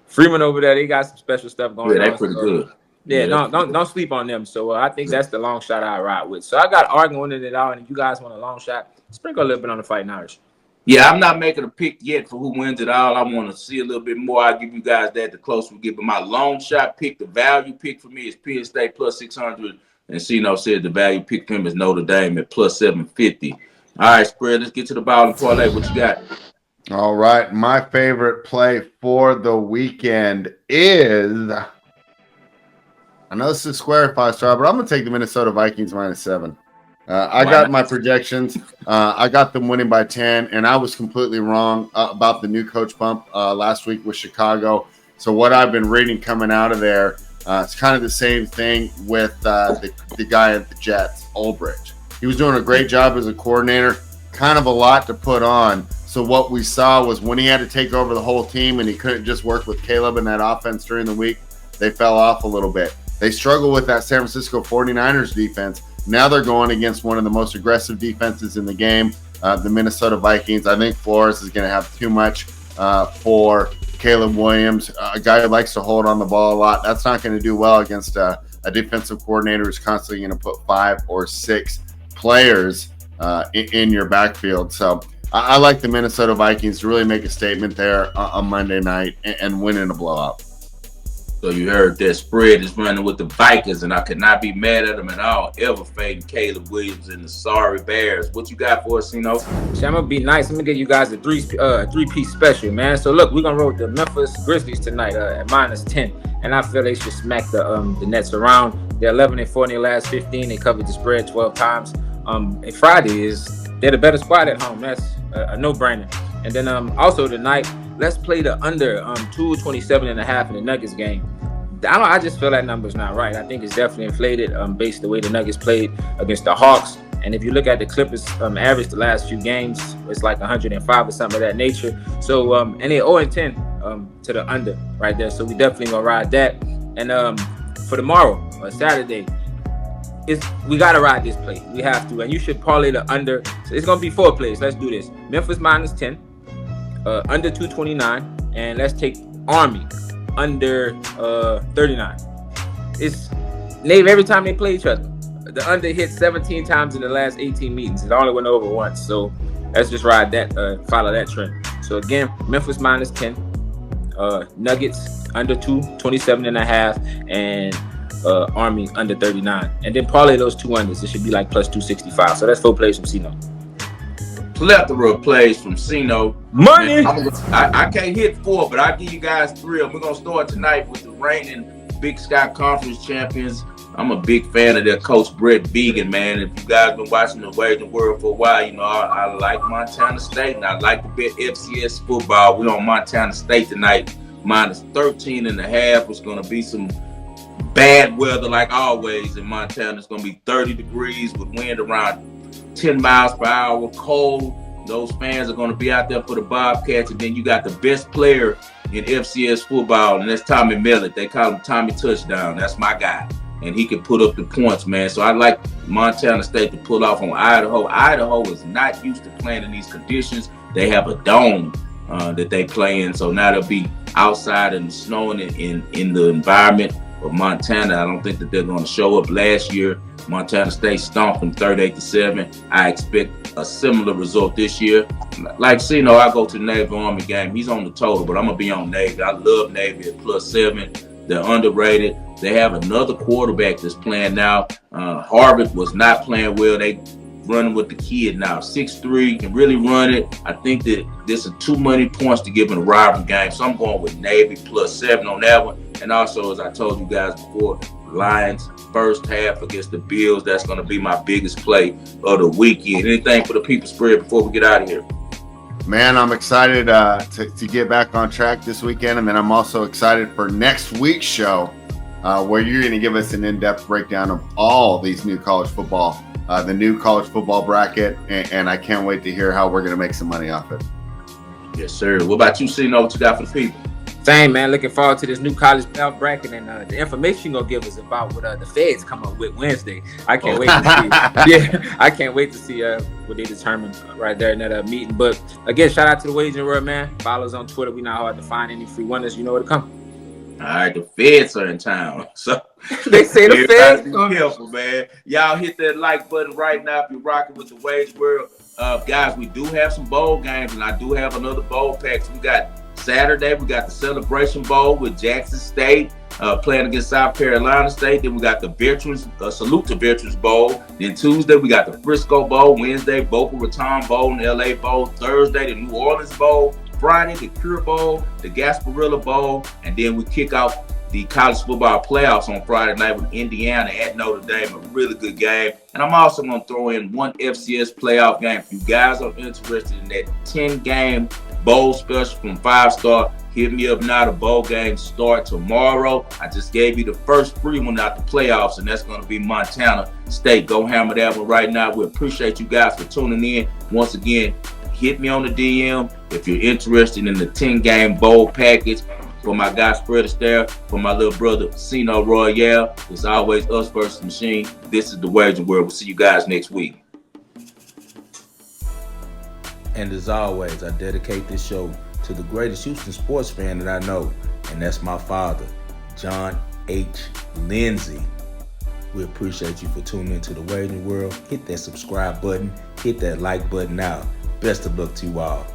Freeman over there, they got some special stuff going on. Yeah, they're pretty good. Yeah, don't sleep on them. So I think that's the long shot I ride with. So I got Oregon winning it all. And if you guys want a long shot, sprinkle a little bit on the Fighting Irish. Yeah, I'm not making a pick yet for who wins it all. I want to see a little bit more. I'll give you guys that the closer we get. But my long shot pick, the value pick for me is Penn State plus 600. And Cino said the value pick for him is Notre Dame at plus 750. All right, spread. Let's get to the ball and parlay. What you got? All right. My favorite play for the weekend is, I know this is square 5-star, but I'm going to take the Minnesota Vikings -7. I got my projections. I got them winning by 10, and I was completely wrong about the new coach bump last week with Chicago. So what I've been reading coming out of there, it's kind of the same thing with the guy at the Jets, Ulbrich. He was doing a great job as a coordinator, kind of a lot to put on. So what we saw was when he had to take over the whole team and he couldn't just work with Caleb in that offense during the week, they fell off a little bit. They struggle with that San Francisco 49ers defense. Now they're going against one of the most aggressive defenses in the game, the Minnesota Vikings. I think Flores is going to have too much for Caleb Williams, a guy who likes to hold on the ball a lot. That's not going to do well against a defensive coordinator who's constantly going to put 5 or 6 players in your backfield. So I like the Minnesota Vikings to really make a statement there on Monday night and win in a blowout. So you heard that spread is running with the Vikings, and I could not be mad at them at all, ever fading Caleb Williams and the sorry Bears. What you got for us, Cino? I'm going to be nice. I'm going to give you guys a three-piece special, man. So, look, we're going to roll with the Memphis Grizzlies tonight at -10. And I feel they should smack the Nets around. They're 11-4 in their last 15. They covered the spread 12 times. And Friday they're the better squad at home. That's a no-brainer. And then also tonight, let's play the under 227.5 in the Nuggets game. I just feel that number's not right. I think it's definitely inflated based on the way the Nuggets played against the Hawks. And if you look at the Clippers average the last few games, it's like 105 or something of that nature. So and they're 0-10 to the under right there. So we definitely gonna ride that. And for tomorrow or Saturday, we gotta ride this play. We have to, and you should parlay the under. So it's gonna be 4 plays. Let's do this. Memphis -10. Under 229, and let's take Army under 39. It's Nave every time they play each other. The under hit 17 times in the last 18 meetings. It only went over once. So let's just ride that, follow that trend. So again, Memphis -10, Nuggets under 227.5, and Army under 39. And then parlay those 2 unders. It should be like plus 265. So that's 4 plays from Cino. Plethora of plays from Cino. Money. I can't hit 4, but I'll give you guys 3. We're gonna start tonight with the reigning Big Sky Conference champions. I'm a big fan of their coach Brett Vegan, man. If you guys been watching the Wagering World for a while, you know I like Montana State and I like to bet FCS football. We're on Montana State tonight, -13.5. It's gonna be some bad weather like always in Montana. It's going to be 30 degrees with wind around 10 miles per hour, cold. Those fans are going to be out there for the Bobcats. And then you got the best player in FCS football, and that's Tommy Millett. They call him Tommy Touchdown. That's my guy. And he can put up the points, man. So I like Montana State to pull off on Idaho. Idaho is not used to playing in these conditions. They have a dome that they play in. So now they'll be outside in the snow and in the environment of Montana. I don't think that they're going to show up. Last year, Montana State stomped them 38-7. I expect a similar result this year. Like Cino, I go to the Navy Army game. He's on the total, but I'm going to be on Navy. I love Navy at +7. They're underrated. They have another quarterback that's playing now. Harvard was not playing well. They running with the kid now. 6'3", can really run it. I think that this is too many points to give in a rival game. So I'm going with Navy +7 on that one. And also, as I told you guys before, Lions first half against the Bills. That's going to be my biggest play of the weekend. Anything for the people spread before we get out of here? Man, I'm excited to get back on track this weekend. And then I'm also excited for next week's show where you're going to give us an in-depth breakdown of all these new college football, the new college football bracket. And I can't wait to hear how we're going to make some money off it. Yes, sir. What about you, Cino? What you got for the people? Same, man. Looking forward to this new college playoff bracket and the information you're gonna give us about what the Feds come up with Wednesday. I can't wait to see. Yeah, I can't wait to see what they determine right there in that meeting. But again, shout out to the Waging World, man. Follow us on Twitter. We not hard to find. Any free wonders, you know where to come. All right, the Feds are in town, so they say the Feds. Be careful, man. Y'all hit that like button right now if you're rocking with the Waging World. Guys, we do have some bowl games, and I do have another bowl pack. So we got Saturday, we got the Celebration Bowl with Jackson State playing against South Carolina State. Then we got the Veterans, Salute to Veterans Bowl. Then Tuesday, we got the Frisco Bowl. Wednesday, Boca Raton Bowl and LA Bowl. Thursday, the New Orleans Bowl. Friday, the Cure Bowl, the Gasparilla Bowl. And then we kick off the college football playoffs on Friday night with Indiana at Notre Dame. A really good game. And I'm also going to throw in one FCS playoff game. If you guys are interested in that 10-game bowl special from 5-Star, hit me up now. The bowl games start tomorrow. I just gave you the first free one out the playoffs, and that's going to be Montana State. Go hammer that one right now. We appreciate you guys for tuning in. Once again, hit me on the DM if you're interested in the 10-game bowl package. For my guy Spreader there, for my little brother Cino Royale, it's always us versus machine. This is the Waging World. We'll see you guys next week. And as always, I dedicate this show to the greatest Houston sports fan that I know, and that's my father, John H. Lindsay. We appreciate you for tuning into the Waging World. Hit that subscribe button, hit that like button now. Best of luck to you all.